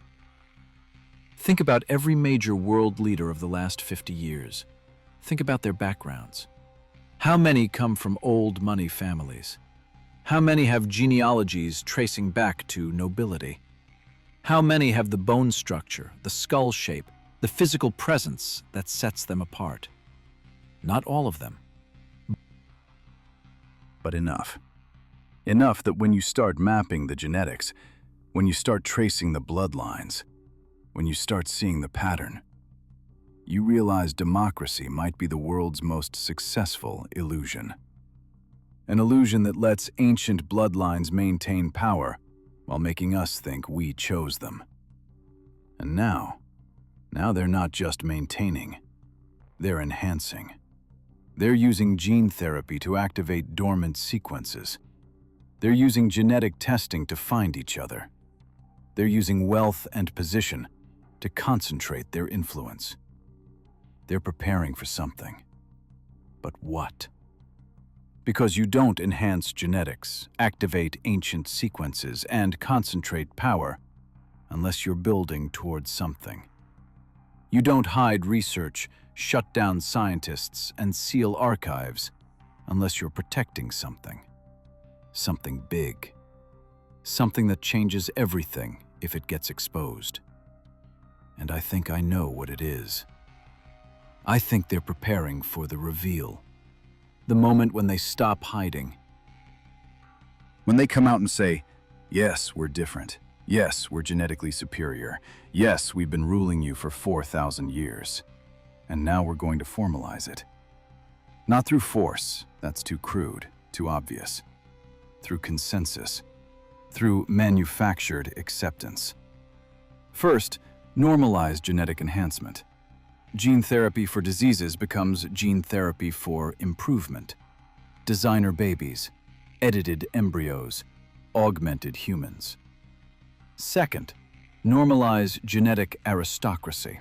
Think about every major world leader of the last 50 years. Think about their backgrounds. How many come from old money families? How many have genealogies tracing back to nobility? How many have the bone structure, the skull shape, the physical presence that sets them apart? Not all of them. But enough. Enough that when you start mapping the genetics, when you start tracing the bloodlines, when you start seeing the pattern, you realize democracy might be the world's most successful illusion. An illusion that lets ancient bloodlines maintain power while making us think we chose them. And now they're not just maintaining, they're enhancing. They're using gene therapy to activate dormant sequences. They're using genetic testing to find each other. They're using wealth and position to concentrate their influence. They're preparing for something. But what? Because you don't enhance genetics, activate ancient sequences, and concentrate power unless you're building towards something. You don't hide research, shut down scientists, and seal archives unless you're protecting something. Something big. Something that changes everything if it gets exposed. And I think I know what it is. I think they're preparing for the reveal. The moment when they stop hiding. When they come out and say, yes, we're different. Yes, we're genetically superior. Yes, we've been ruling you for 4,000 years. And now we're going to formalize it. Not through force, that's too crude, too obvious. Through consensus. Through manufactured acceptance. First, Normalize genetic enhancement. Gene therapy for diseases becomes gene therapy for improvement. Designer babies, edited embryos, augmented humans. Second, normalize genetic aristocracy.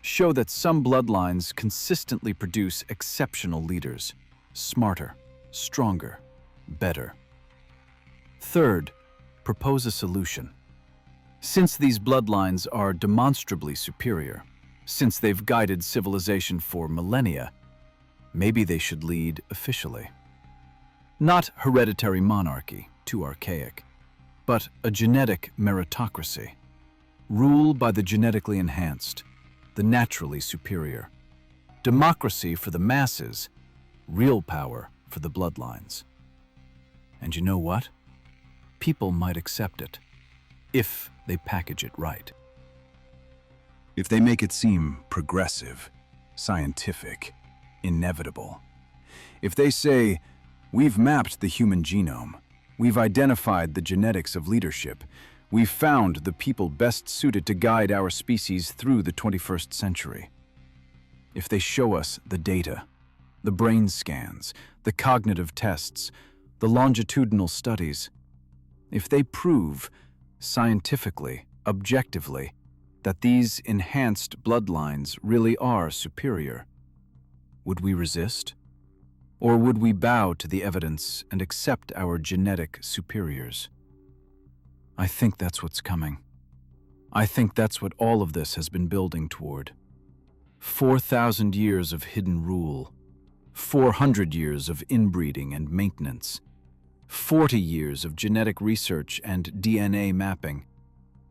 Show that some bloodlines consistently produce exceptional leaders, smarter, stronger, better. Third, propose a solution. Since these bloodlines are demonstrably superior, since they've guided civilization for millennia, maybe they should lead officially. Not hereditary monarchy, too archaic, but a genetic meritocracy. Rule by the genetically enhanced, the naturally superior. Democracy for the masses, real power for the bloodlines. And you know what? People might accept it, if they package it right. If they make it seem progressive, scientific, inevitable. If they say, we've mapped the human genome, we've identified the genetics of leadership, we've found the people best suited to guide our species through the 21st century. If they show us the data, the brain scans, the cognitive tests, the longitudinal studies, if they prove, scientifically, objectively, that these enhanced bloodlines really are superior, would we resist? Or would we bow to the evidence and accept our genetic superiors? I think that's what's coming. I think that's what all of this has been building toward. 4,000 years of hidden rule, 400 years of inbreeding and maintenance, 40 years of genetic research and DNA mapping,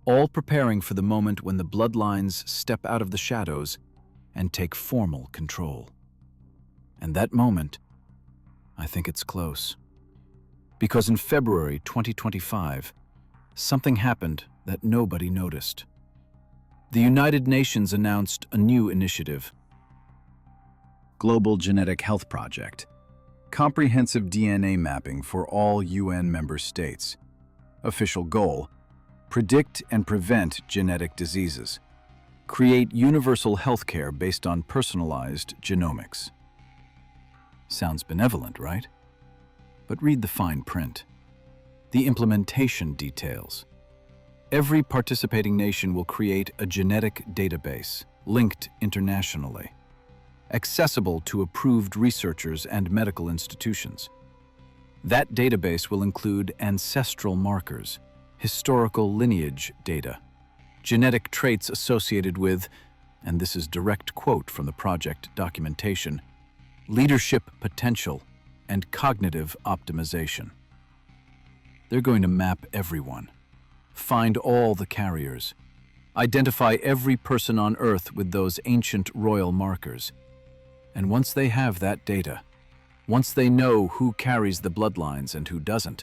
all preparing for the moment when the bloodlines step out of the shadows and take formal control. And that moment, I think it's close. Because in February 2025, something happened that nobody noticed. The United Nations announced a new initiative. Global Genetic Health Project. Comprehensive DNA mapping for all UN member states. Official goal: predict and prevent genetic diseases. Create universal healthcare based on personalized genomics. Sounds benevolent, right? But read the fine print. The implementation details. Every participating nation will create a genetic database, linked internationally, accessible to approved researchers and medical institutions. That database will include ancestral markers, historical lineage data, genetic traits associated with, and this is direct quote from the project documentation, leadership potential and cognitive optimization. They're going to map everyone, find all the carriers, identify every person on Earth with those ancient royal markers. And once they have that data, once they know who carries the bloodlines and who doesn't,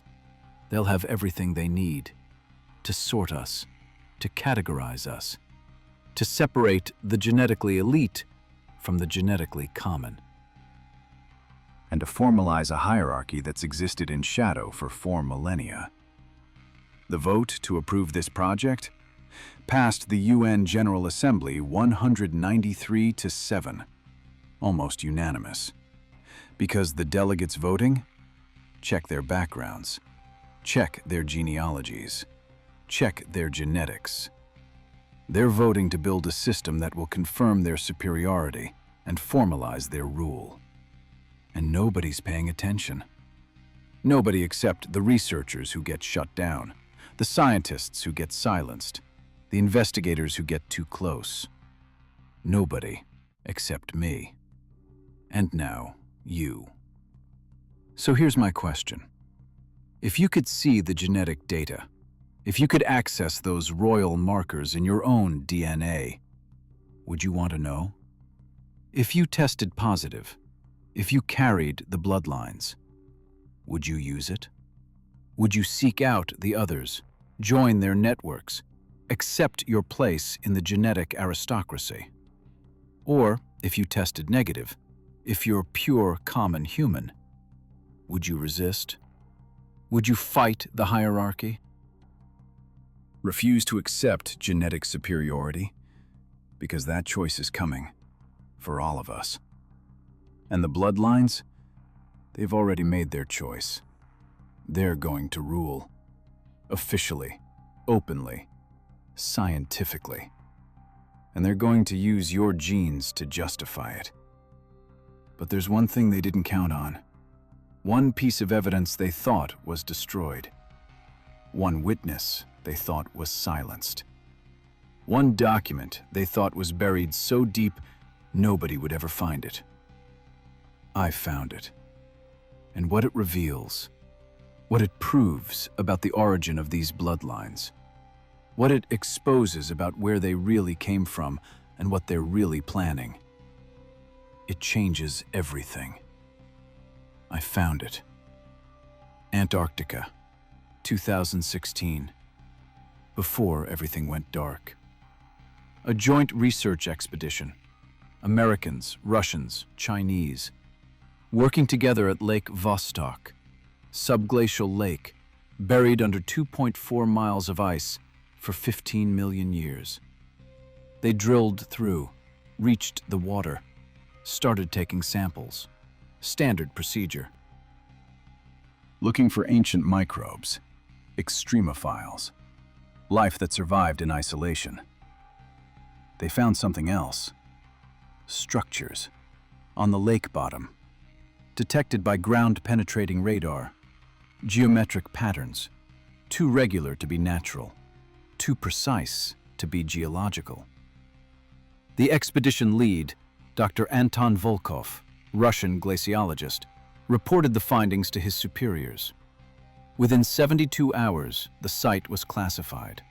they'll have everything they need to sort us, to categorize us, to separate the genetically elite from the genetically common. And to formalize a hierarchy that's existed in shadow for 4 millennia. The vote to approve this project passed the UN General Assembly 193-7, almost unanimous. Because the delegates voting check their backgrounds, check their genealogies, check their genetics. They're voting to build a system that will confirm their superiority and formalize their rule. And nobody's paying attention. Nobody except the researchers who get shut down, the scientists who get silenced, the investigators who get too close. Nobody except me. And now, you. So here's my question. If you could see the genetic data, if you could access those royal markers in your own DNA, would you want to know? If you tested positive, if you carried the bloodlines, would you use it? Would you seek out the others, join their networks, accept your place in the genetic aristocracy? Or, if you tested negative, if you're pure common human, would you resist? Would you fight the hierarchy? Refuse to accept genetic superiority? because that choice is coming for all of us. And the bloodlines, they've already made their choice. They're going to rule. Officially, openly, scientifically. And they're going to use your genes to justify it. But there's one thing they didn't count on. One piece of evidence they thought was destroyed. One witness they thought was silenced. One document they thought was buried so deep nobody would ever find it. I found it. And what it reveals, what it proves about the origin of these bloodlines, what it exposes about where they really came from and what they're really planning. It changes everything. I found it. Antarctica, 2016. Before everything went dark. A joint research expedition. Americans, Russians, Chinese, working together at Lake Vostok, subglacial lake, buried under 2.4 miles of ice for 15 million years. They drilled through, reached the water, started taking samples. Standard procedure. Looking for ancient microbes, extremophiles, life that survived in isolation. They found something else. Structures on the lake bottom, detected by ground-penetrating radar. Geometric patterns, too regular to be natural, too precise to be geological. The expedition lead, Dr. Anton Volkov, Russian glaciologist, reported the findings to his superiors. Within 72 hours, the site was classified.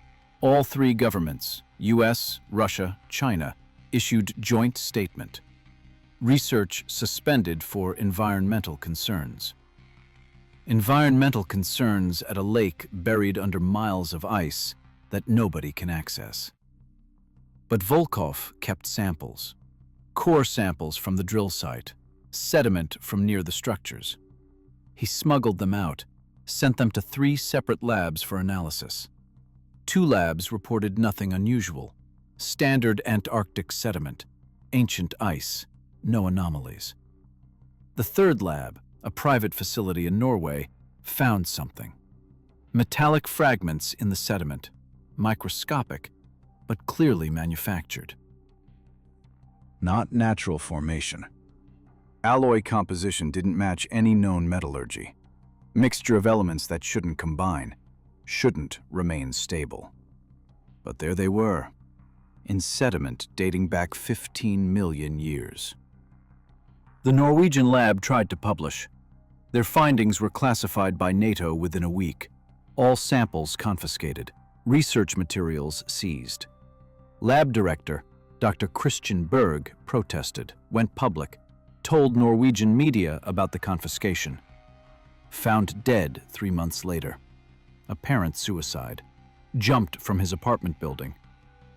All three governments, US, Russia, China, issued joint statement. Research suspended for environmental concerns. Environmental concerns at a lake buried under miles of ice that nobody can access. But Volkov kept samples. Core samples from the drill site, sediment from near the structures. He smuggled them out, sent them to 3 separate labs for analysis. 2 labs reported nothing unusual. Standard Antarctic sediment, ancient ice, no anomalies. The 3rd lab, a private facility in Norway, found something. Metallic fragments in the sediment, microscopic, but clearly manufactured. Not natural formation. Alloy composition didn't match any known metallurgy. Mixture of elements that shouldn't combine, shouldn't remain stable. But there they were, in sediment dating back 15 million years. The Norwegian lab tried to publish. Their findings were classified by NATO within a week. All samples confiscated, research materials seized. Lab director, Dr. Christian Berg, protested, went public, told Norwegian media about the confiscation. Found dead 3 months later. Apparent suicide. Jumped from his apartment building.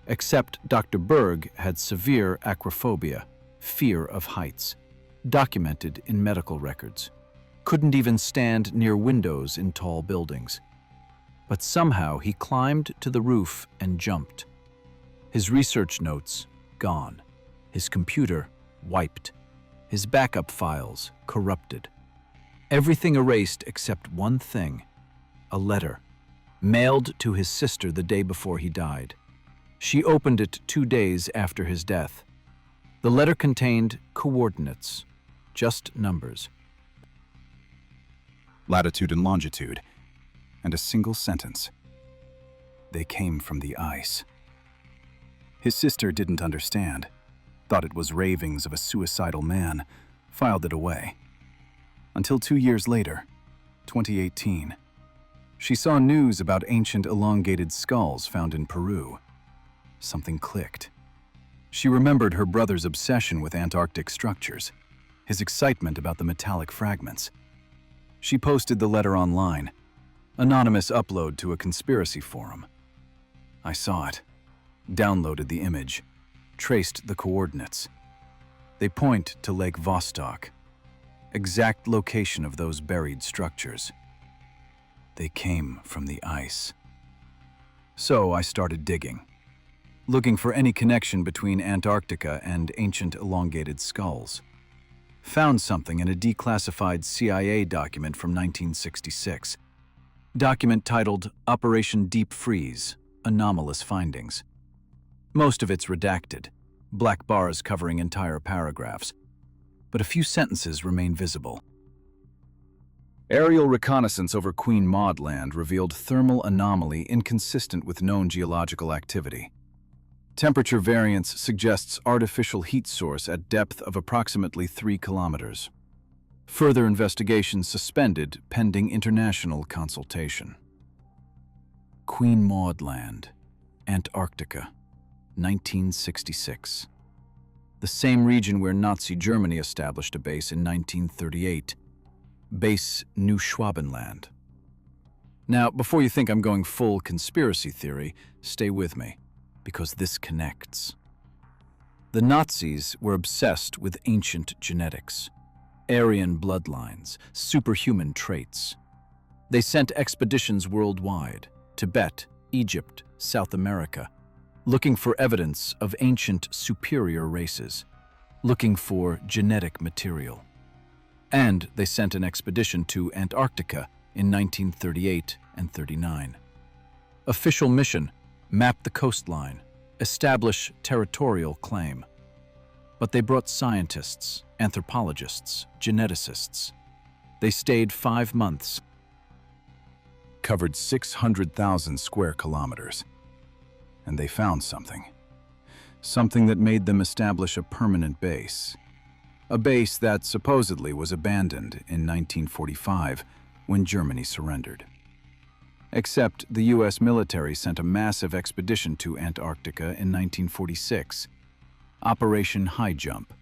Except Dr. Berg had severe acrophobia, fear of heights, documented in medical records. Couldn't even stand near windows in tall buildings. But somehow he climbed to the roof and jumped. His research notes gone. His computer wiped. His backup files corrupted. Everything erased except one thing, a letter, mailed to his sister the day before he died. She opened it 2 days after his death. The letter contained coordinates, just numbers. Latitude and longitude, and a single sentence. They came from the ice. His sister didn't understand, thought it was ravings of a suicidal man, filed it away. Until 2 years later, 2018, she saw news about ancient elongated skulls found in Peru. Something clicked. She remembered her brother's obsession with Antarctic structures, his excitement about the metallic fragments. She posted the letter online, anonymous upload to a conspiracy forum. I saw it, downloaded the image, traced the coordinates. They point to Lake Vostok, exact location of those buried structures. They came from the ice. So I started digging. looking for any connection between Antarctica and ancient elongated skulls. Found something in a declassified CIA document from 1966. Document titled Operation Deep Freeze, Anomalous Findings. Most of it's redacted, black bars covering entire paragraphs, but a few sentences remain visible. Aerial reconnaissance over Queen Maud Land revealed thermal anomaly inconsistent with known geological activity. Temperature variance suggests artificial heat source at depth of approximately 3 kilometers. Further investigation suspended pending international consultation. Queen Maud Land, Antarctica, 1966. The same region where Nazi Germany established a base in 1938. Base New Schwabenland. Now, before you think I'm going full conspiracy theory, stay with me, because this connects. The Nazis were obsessed with ancient genetics, Aryan bloodlines, superhuman traits. They sent expeditions worldwide, Tibet, Egypt, South America, looking for evidence of ancient superior races, looking for genetic material. And they sent an expedition to Antarctica in 1938 and 39. Official mission: map the coastline, establish territorial claim. But they brought scientists, anthropologists, geneticists. They stayed 5 months, covered 600,000 square kilometers, and they found something. Something that made them establish a permanent base. A base that supposedly was abandoned in 1945 when Germany surrendered. Except the US military sent a massive expedition to Antarctica in 1946. Operation High Jump.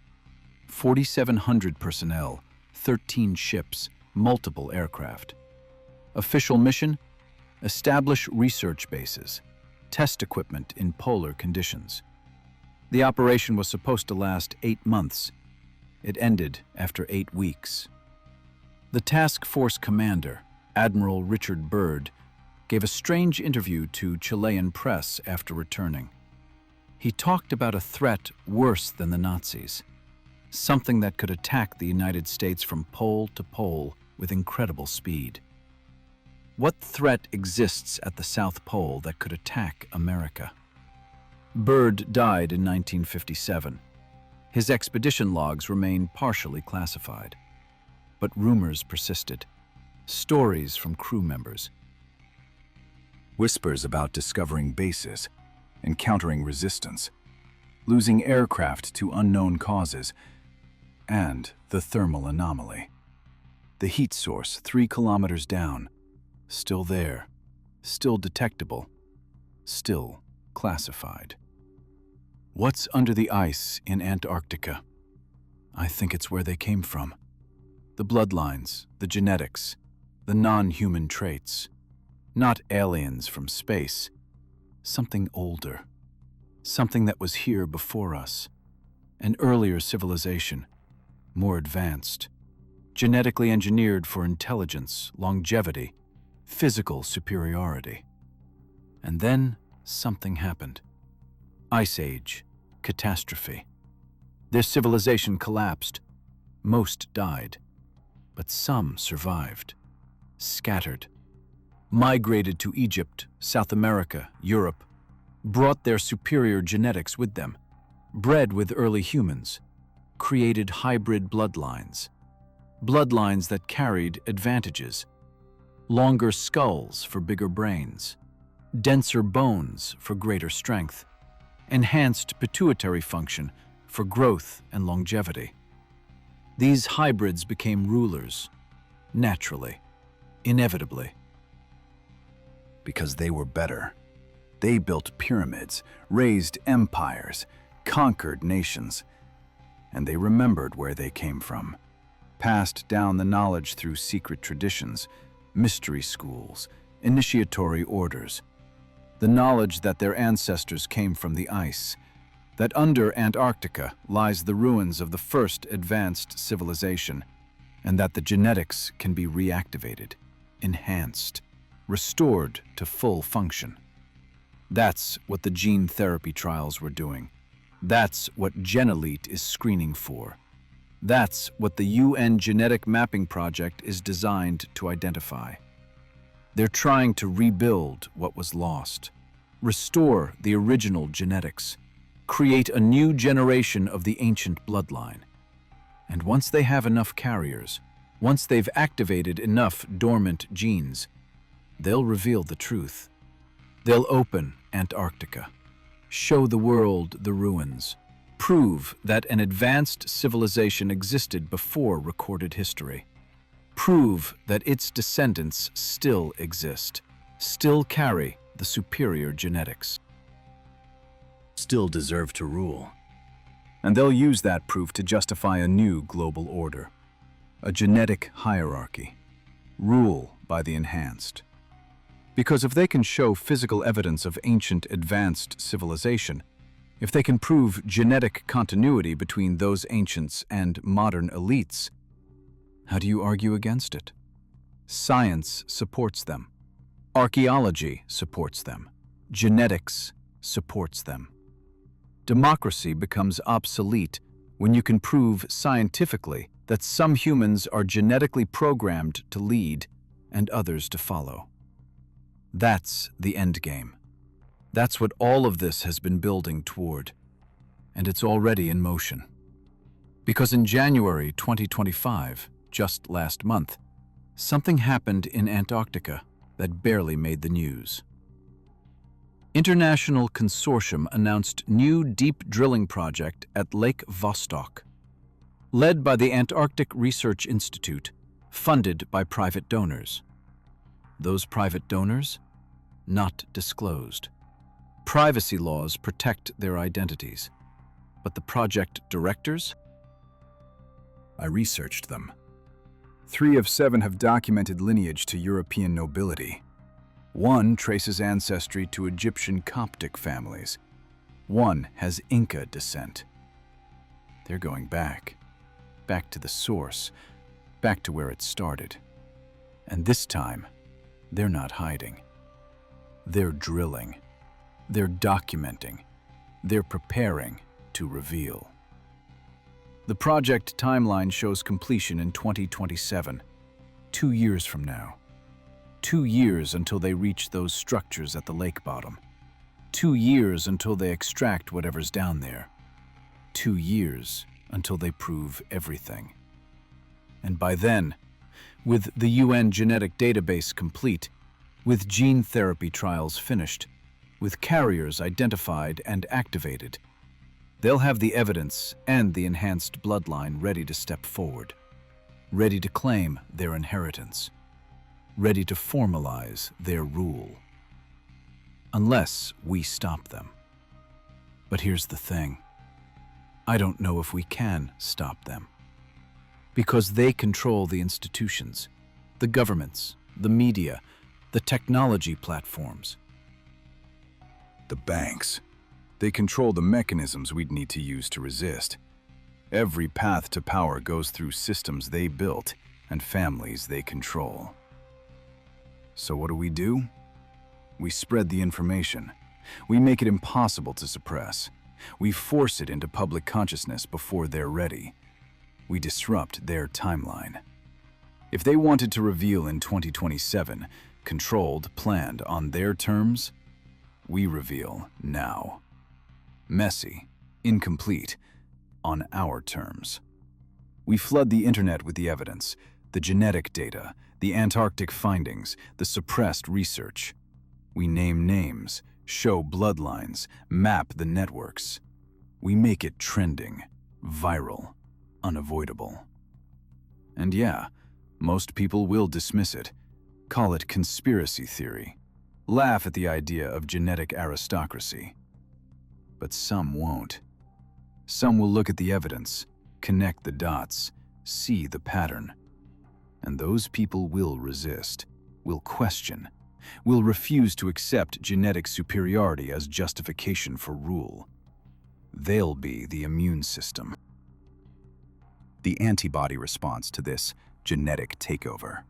4,700 personnel, 13 ships, multiple aircraft. Official mission: establish research bases, test equipment in polar conditions. The operation was supposed to last 8 months. It ended after 8 weeks. The task force commander, Admiral Richard Byrd, gave a strange interview to Chilean press after returning. He talked about a threat worse than the Nazis, something that could attack the United States from pole to pole with incredible speed. What threat exists at the South Pole that could attack America? Byrd died in 1957. His expedition logs remain partially classified. But rumors persisted. Stories from crew members. Whispers about discovering bases, encountering resistance, losing aircraft to unknown causes, and the thermal anomaly. The heat source 3 kilometers down, still there, still detectable, still classified. What's under the ice in Antarctica? I think it's where they came from. The bloodlines, the genetics, the non-human traits. Not aliens from space. Something older. Something that was here before us. An earlier civilization, more advanced. Genetically engineered for intelligence, longevity, physical superiority. And then something happened. Ice Age. Catastrophe. Their civilization collapsed. Most died, but some survived. Scattered. Migrated to Egypt, South America, Europe. Brought their superior genetics with them. Bred with early humans. Created hybrid bloodlines. Bloodlines that carried advantages. Longer skulls for bigger brains. Denser bones for greater strength. Enhanced pituitary function for growth and longevity. These hybrids became rulers, naturally, inevitably. Because they were better. They built pyramids, raised empires, conquered nations, and they remembered where they came from, passed down the knowledge through secret traditions, mystery schools, initiatory orders, the knowledge that their ancestors came from the ice, that under Antarctica lies the ruins of the first advanced civilization, and that the genetics can be reactivated, enhanced, restored to full function. That's what the gene therapy trials were doing. That's what GenElite is screening for. That's what the UN Genetic Mapping Project is designed to identify. They're trying to rebuild what was lost, restore the original genetics, create a new generation of the ancient bloodline. And once they have enough carriers, once they've activated enough dormant genes, they'll reveal the truth. They'll open Antarctica, show the world the ruins, prove that an advanced civilization existed before recorded history, prove that its descendants still exist, still carry the superior genetics, still deserve to rule. And they'll use that proof to justify a new global order, a genetic hierarchy, rule by the enhanced. Because if they can show physical evidence of ancient advanced civilization, if they can prove genetic continuity between those ancients and modern elites, how do you argue against it? Science supports them. Archaeology supports them. Genetics supports them. Democracy becomes obsolete when you can prove scientifically that some humans are genetically programmed to lead and others to follow. That's the endgame. That's what all of this has been building toward, and it's already in motion. Because in January 2025, just last month, something happened in Antarctica that barely made the news. International Consortium announced new deep drilling project at Lake Vostok, led by the Antarctic Research Institute, funded by private donors. Those private donors? Not disclosed. Privacy laws protect their identities. But the project directors? I researched them. 3 of 7 have documented lineage to European nobility. 1 traces ancestry to Egyptian Coptic families. 1 has Inca descent. They're going back to the source, back to where it started. And this time, they're not hiding. They're drilling. They're documenting. They're preparing to reveal. The project timeline shows completion in 2027, 2 years from now. 2 years until they reach those structures at the lake bottom. 2 years until they extract whatever's down there. 2 years until they prove everything. And by then, with the UN genetic database complete, with gene therapy trials finished, with carriers identified and activated, they'll have the evidence and the enhanced bloodline ready to step forward, ready to claim their inheritance, ready to formalize their rule. Unless we stop them. But here's the thing. I don't know if we can stop them. Because they control the institutions, the governments, the media, the technology platforms. The banks. They control the mechanisms we'd need to use to resist. Every path to power goes through systems they built and families they control. So what do? We spread the information. We make it impossible to suppress. We force it into public consciousness before they're ready. We disrupt their timeline. If they wanted to reveal in 2027, controlled, planned on their terms, we reveal now. Messy, incomplete, on our terms. We flood the internet with the evidence, the genetic data, the Antarctic findings, the suppressed research. We name names, show bloodlines, map the networks. We make it trending, viral, unavoidable. And yeah, most people will dismiss it, call it conspiracy theory, laugh at the idea of genetic aristocracy. But some won't. Some will look at the evidence, connect the dots, see the pattern. And those people will resist, will question, will refuse to accept genetic superiority as justification for rule. They'll be the immune system. The antibody response to this genetic takeover.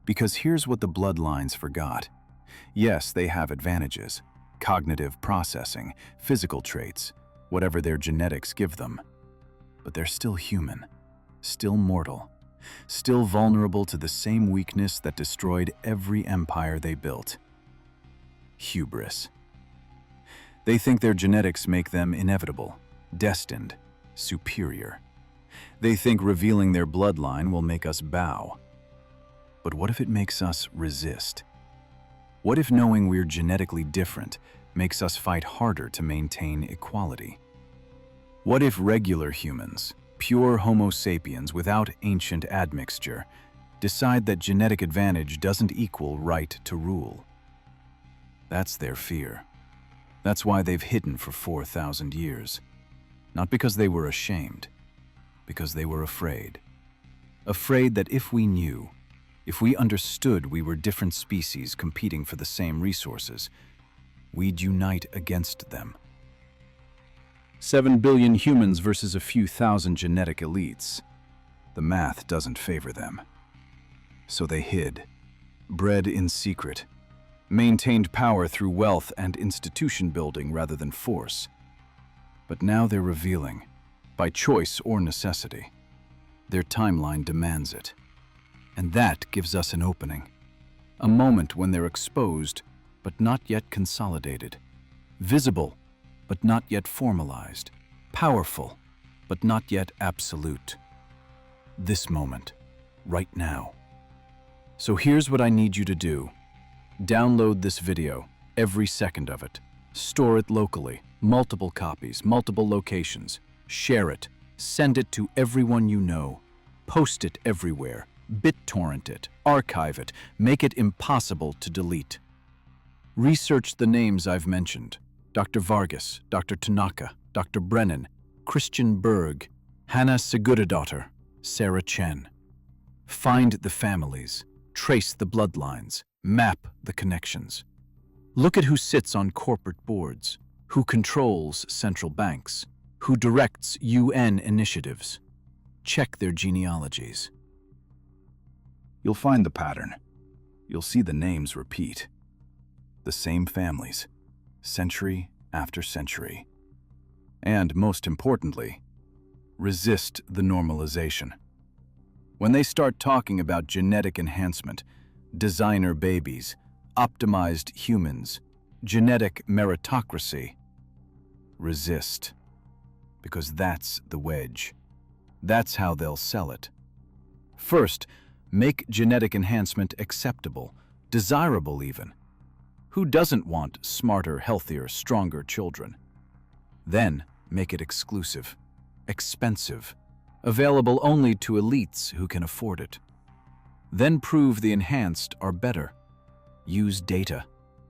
Because here's what the bloodlines forgot. Yes, they have advantages. cognitive processing, physical traits, whatever their genetics give them. But they're still human, still mortal, still vulnerable to the same weakness that destroyed every empire they built. Hubris. They think their genetics make them inevitable, destined, superior. They think revealing their bloodline will make us bow. But what if it makes us resist? What if knowing we're genetically different makes us fight harder to maintain equality? What if regular humans, pure Homo sapiens without ancient admixture, decide that genetic advantage doesn't equal right to rule? That's their fear. That's why they've hidden for 4,000 years. Not because they were ashamed, because they were afraid. Afraid that if we knew, if we understood we were different species competing for the same resources, we'd unite against them. 7 billion humans versus a few thousand genetic elites. The math doesn't favor them. So they hid, bred in secret, maintained power through wealth and institution building rather than force. But now they're revealing, by choice or necessity. Their timeline demands it. And that gives us an opening. A moment when they're exposed, but not yet consolidated. Visible, but not yet formalized. Powerful, but not yet absolute. This moment, right now. So here's what I need you to do. Download this video, every second of it. Store it locally, multiple copies, multiple locations. Share it, send it to everyone you know. Post it everywhere, BitTorrent it, archive it, make it impossible to delete. Research the names I've mentioned: Dr. Vargas, Dr. Tanaka, Dr. Brennan, Christian Berg, Hannah Seguridaughter, Sarah Chen. Find the families, trace the bloodlines, map the connections. Look at who sits on corporate boards, who controls central banks, who directs UN initiatives. Check their genealogies. You'll find the pattern. You'll see the names repeat. The same families, century after century. And most importantly, resist the normalization. When they start talking about genetic enhancement, designer babies, optimized humans, genetic meritocracy, resist. Because that's the wedge. That's how they'll sell it. First, make genetic enhancement acceptable, desirable even. Who doesn't want smarter, healthier, stronger children? Then, make it exclusive, expensive, available only to elites who can afford it. Then prove the enhanced are better. Use data.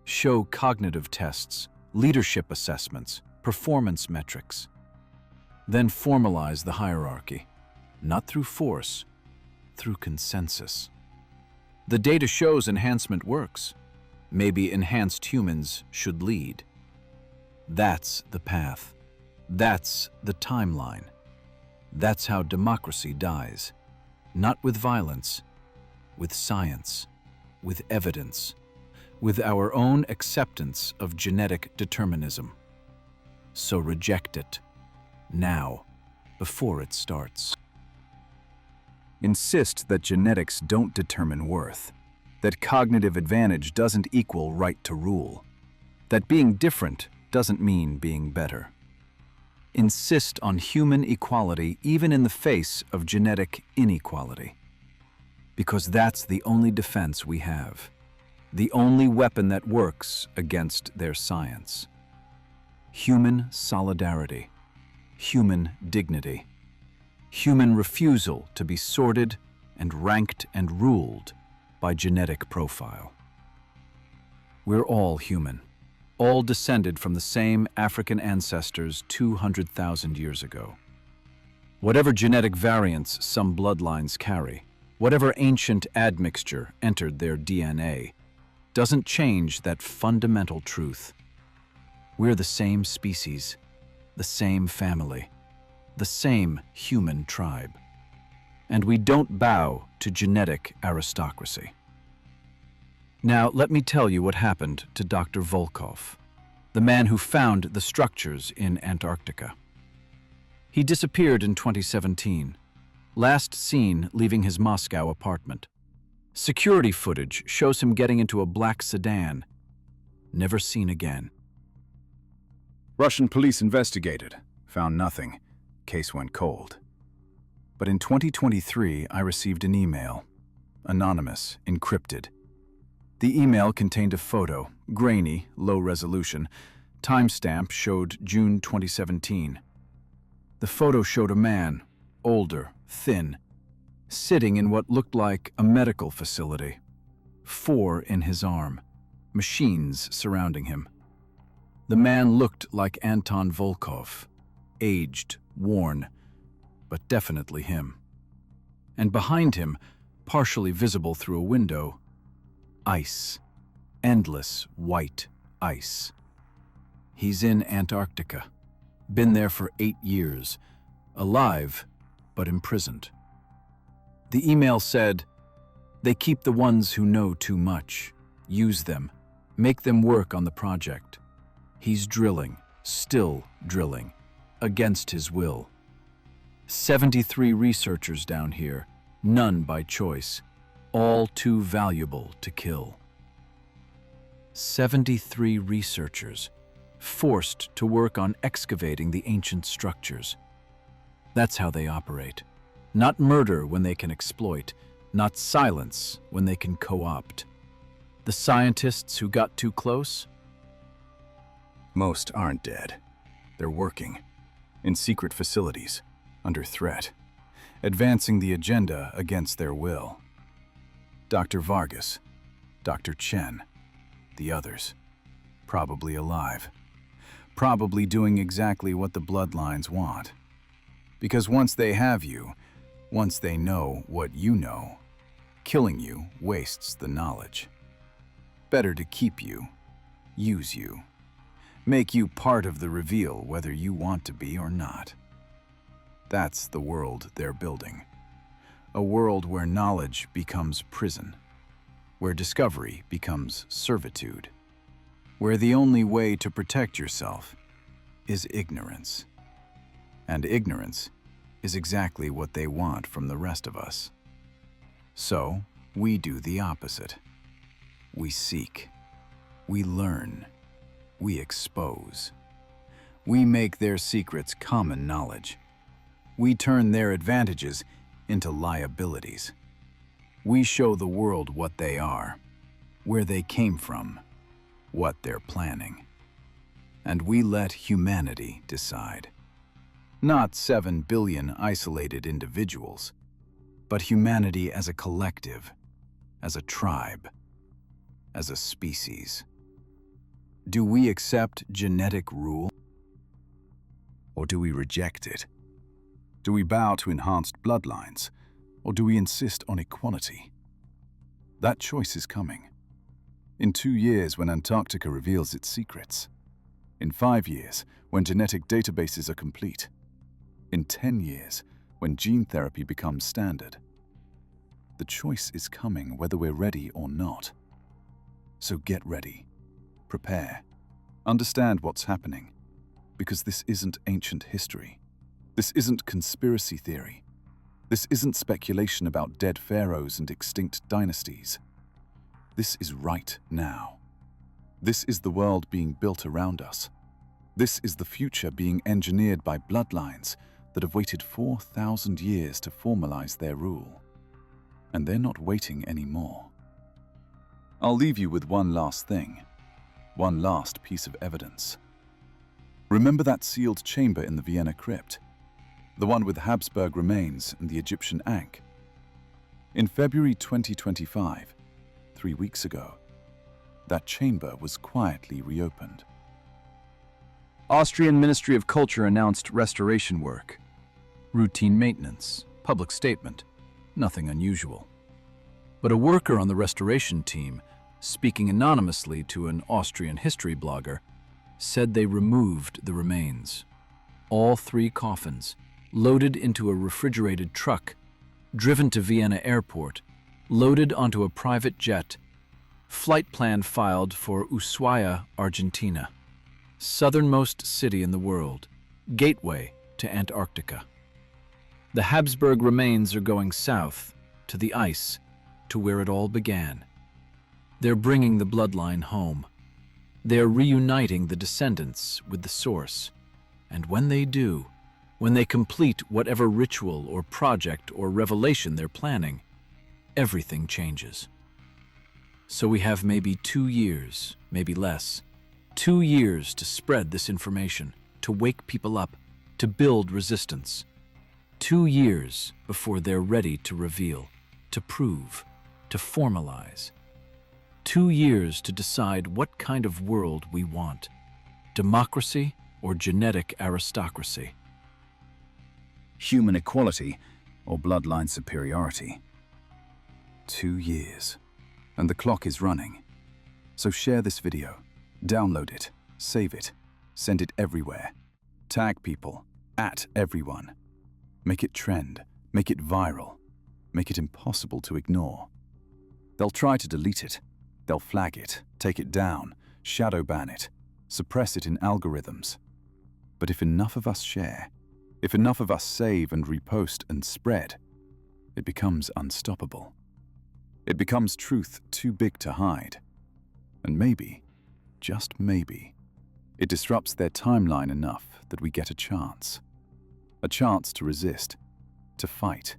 Show cognitive tests, leadership assessments, performance metrics. Then formalize the hierarchy, not through force, through consensus. The data shows enhancement works. Maybe enhanced humans should lead. That's the path. That's the timeline. That's how democracy dies. Not with violence, with science, with evidence, with our own acceptance of genetic determinism. So reject it, now, before it starts. Insist that genetics don't determine worth, that cognitive advantage doesn't equal right to rule, that being different doesn't mean being better. Insist on human equality even in the face of genetic inequality. Because that's the only defense we have, the only weapon that works against their science. Human solidarity, human dignity, human refusal to be sorted and ranked and ruled by genetic profile. We're all human, all descended from the same African ancestors 200,000 years ago. Whatever genetic variants some bloodlines carry, whatever ancient admixture entered their DNA, doesn't change that fundamental truth. We're the same species, the same family, the same human tribe. And we don't bow to genetic aristocracy. Now, let me tell you what happened to Dr. Volkov. the man who found the structures in Antarctica. He disappeared in 2017, last seen leaving his Moscow apartment. Security footage shows him getting into a black sedan, never seen again. Russian police investigated, found nothing. Case went cold. But in 2023, I received an email, anonymous, encrypted. The email contained a photo, grainy, low resolution. Timestamp showed June 2017. The photo showed a man, older, thin, sitting in what looked like a medical facility. 4 in his arm, machines surrounding him. The man looked like Anton Volkov, aged, worn, but definitely him. And behind him, partially visible through a window, ice, endless white ice. He's in Antarctica, been there for 8 years, alive but imprisoned. The email said, "They keep the ones who know too much, use them, make them work on the project. He's drilling, still drilling, against his will. 73 researchers down here, none by choice, all too valuable to kill." 73 researchers, forced to work on excavating the ancient structures. That's how they operate. Not murder when they can exploit, not silence when they can co-opt. The scientists who got too close? Most aren't dead. They're working, in secret facilities, under threat, advancing the agenda against their will. Dr. Vargas, Dr. Chen, the others, probably alive, probably doing exactly what the bloodlines want. Because once they have you, once they know what you know, killing you wastes the knowledge. Better to keep you, use you, make you part of the reveal whether you want to be or not. That's the world they're building. A world where knowledge becomes prison, where discovery becomes servitude, where the only way to protect yourself is ignorance. And ignorance is exactly what they want from the rest of us. So, we do the opposite. We seek, we learn, we expose. We make their secrets common knowledge. We turn their advantages into liabilities. We show the world what they are, where they came from, what they're planning. And we let humanity decide. Not 7 billion isolated individuals, but humanity as a collective, as a tribe, as a species. Do we accept genetic rule? Or do we reject it? Do we bow to enhanced bloodlines, or do we insist on equality? That choice is coming. In 2 years, when Antarctica reveals its secrets. In 5 years, when genetic databases are complete. In 10 years, when gene therapy becomes standard. The choice is coming whether we're ready or not. So get ready. Prepare. Understand what's happening. Because this isn't ancient history. This isn't conspiracy theory. This isn't speculation about dead pharaohs and extinct dynasties. This is right now. This is the world being built around us. This is the future being engineered by bloodlines that have waited 4,000 years to formalize their rule. And they're not waiting anymore. I'll leave you with one last thing, one last piece of evidence. Remember that sealed chamber in the Vienna crypt? The one with Habsburg remains and the Egyptian Ankh? In February 2025, 3 weeks ago, that chamber was quietly reopened. Austrian Ministry of Culture announced restoration work. Routine maintenance, public statement, nothing unusual. But a worker on the restoration team, speaking anonymously to an Austrian history blogger, said they removed the remains. All 3 coffins, loaded into a refrigerated truck, driven to Vienna airport, loaded onto a private jet, flight plan filed for Ushuaia, Argentina. southernmost city in the world, gateway to Antarctica. The Habsburg remains are going south, to the ice, to where it all began. They're bringing the bloodline home. They're reuniting the descendants with the source. And when they do, when they complete whatever ritual or project or revelation they're planning, everything changes. So we have maybe 2 years, maybe less, 2 years to spread this information, to wake people up, to build resistance. 2 years before they're ready to reveal, to prove, to formalize. 2 years to decide what kind of world we want, democracy or genetic aristocracy. Human equality or bloodline superiority. 2 years, and the clock is running. So share this video, download it, save it, send it everywhere. Tag people, @everyone. Make it trend, make it viral, make it impossible to ignore. They'll try to delete it. They'll flag it, take it down, shadow ban it, suppress it in algorithms. But if enough of us share, if enough of us save and repost and spread, it becomes unstoppable. It becomes truth too big to hide. And maybe, just maybe, it disrupts their timeline enough that we get a chance. A chance to resist, to fight,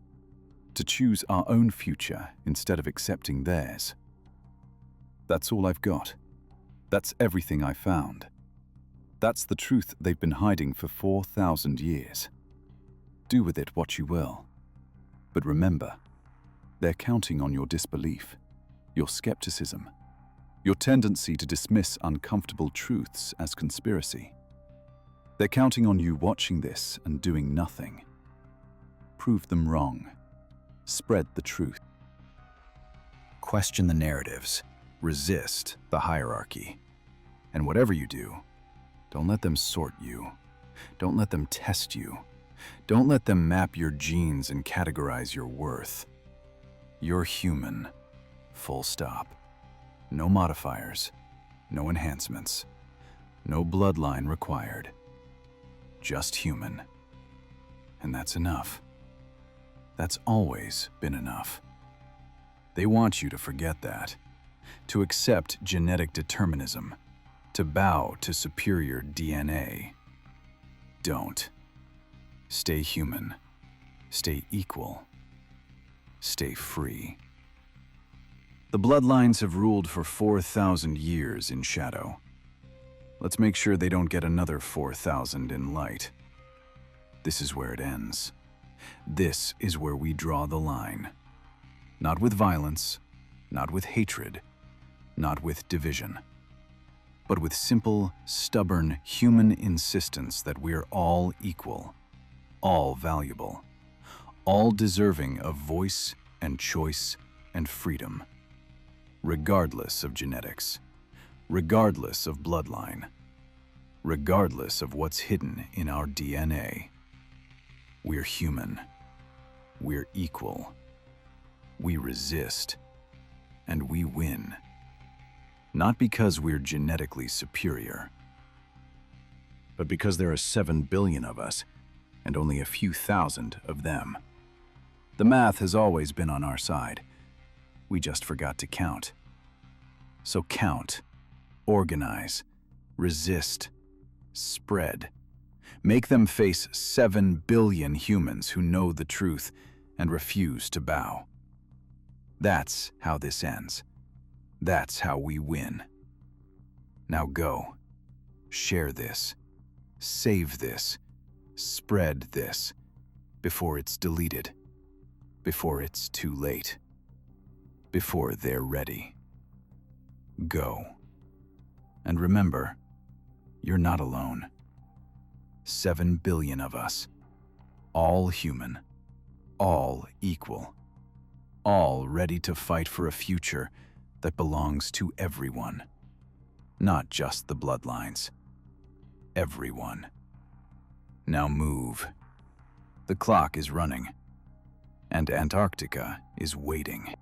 to choose our own future instead of accepting theirs. That's all I've got. That's everything I found. That's the truth they've been hiding for 4,000 years. Do with it what you will. But remember, they're counting on your disbelief, your skepticism, your tendency to dismiss uncomfortable truths as conspiracy. They're counting on you watching this and doing nothing. Prove them wrong. Spread the truth. Question the narratives. Resist the hierarchy. And whatever you do, don't let them sort you. Don't let them test you. Don't let them map your genes and categorize your worth. You're human. Full stop. No modifiers. No enhancements. No bloodline required. Just human. And that's enough. That's always been enough. They want you to forget that. To accept genetic determinism, to bow to superior DNA. Don't. Stay human. Stay equal. Stay free. The bloodlines have ruled for 4,000 years in shadow. Let's make sure they don't get another 4,000 in light. This is where it ends. This is where we draw the line. Not with violence, not with hatred, not with division, but with simple, stubborn human insistence that we're all equal, all valuable, all deserving of voice and choice and freedom, regardless of genetics, regardless of bloodline, regardless of what's hidden in our DNA. We're human. We're equal. We resist. And we win. Not because we're genetically superior, but because there are 7 billion of us and only a few thousand of them. The math has always been on our side. We just forgot to count. So count, organize, resist, spread. Make them face 7 billion humans who know the truth and refuse to bow. That's how this ends. That's how we win. Now go. Share this. Save this. Spread this. Before it's deleted. Before it's too late. Before they're ready. Go. And remember, you're not alone. 7 billion of us. All human. All equal. All ready to fight for a future that belongs to everyone. Not just the bloodlines. Everyone. Now move. The clock is running. And Antarctica is waiting.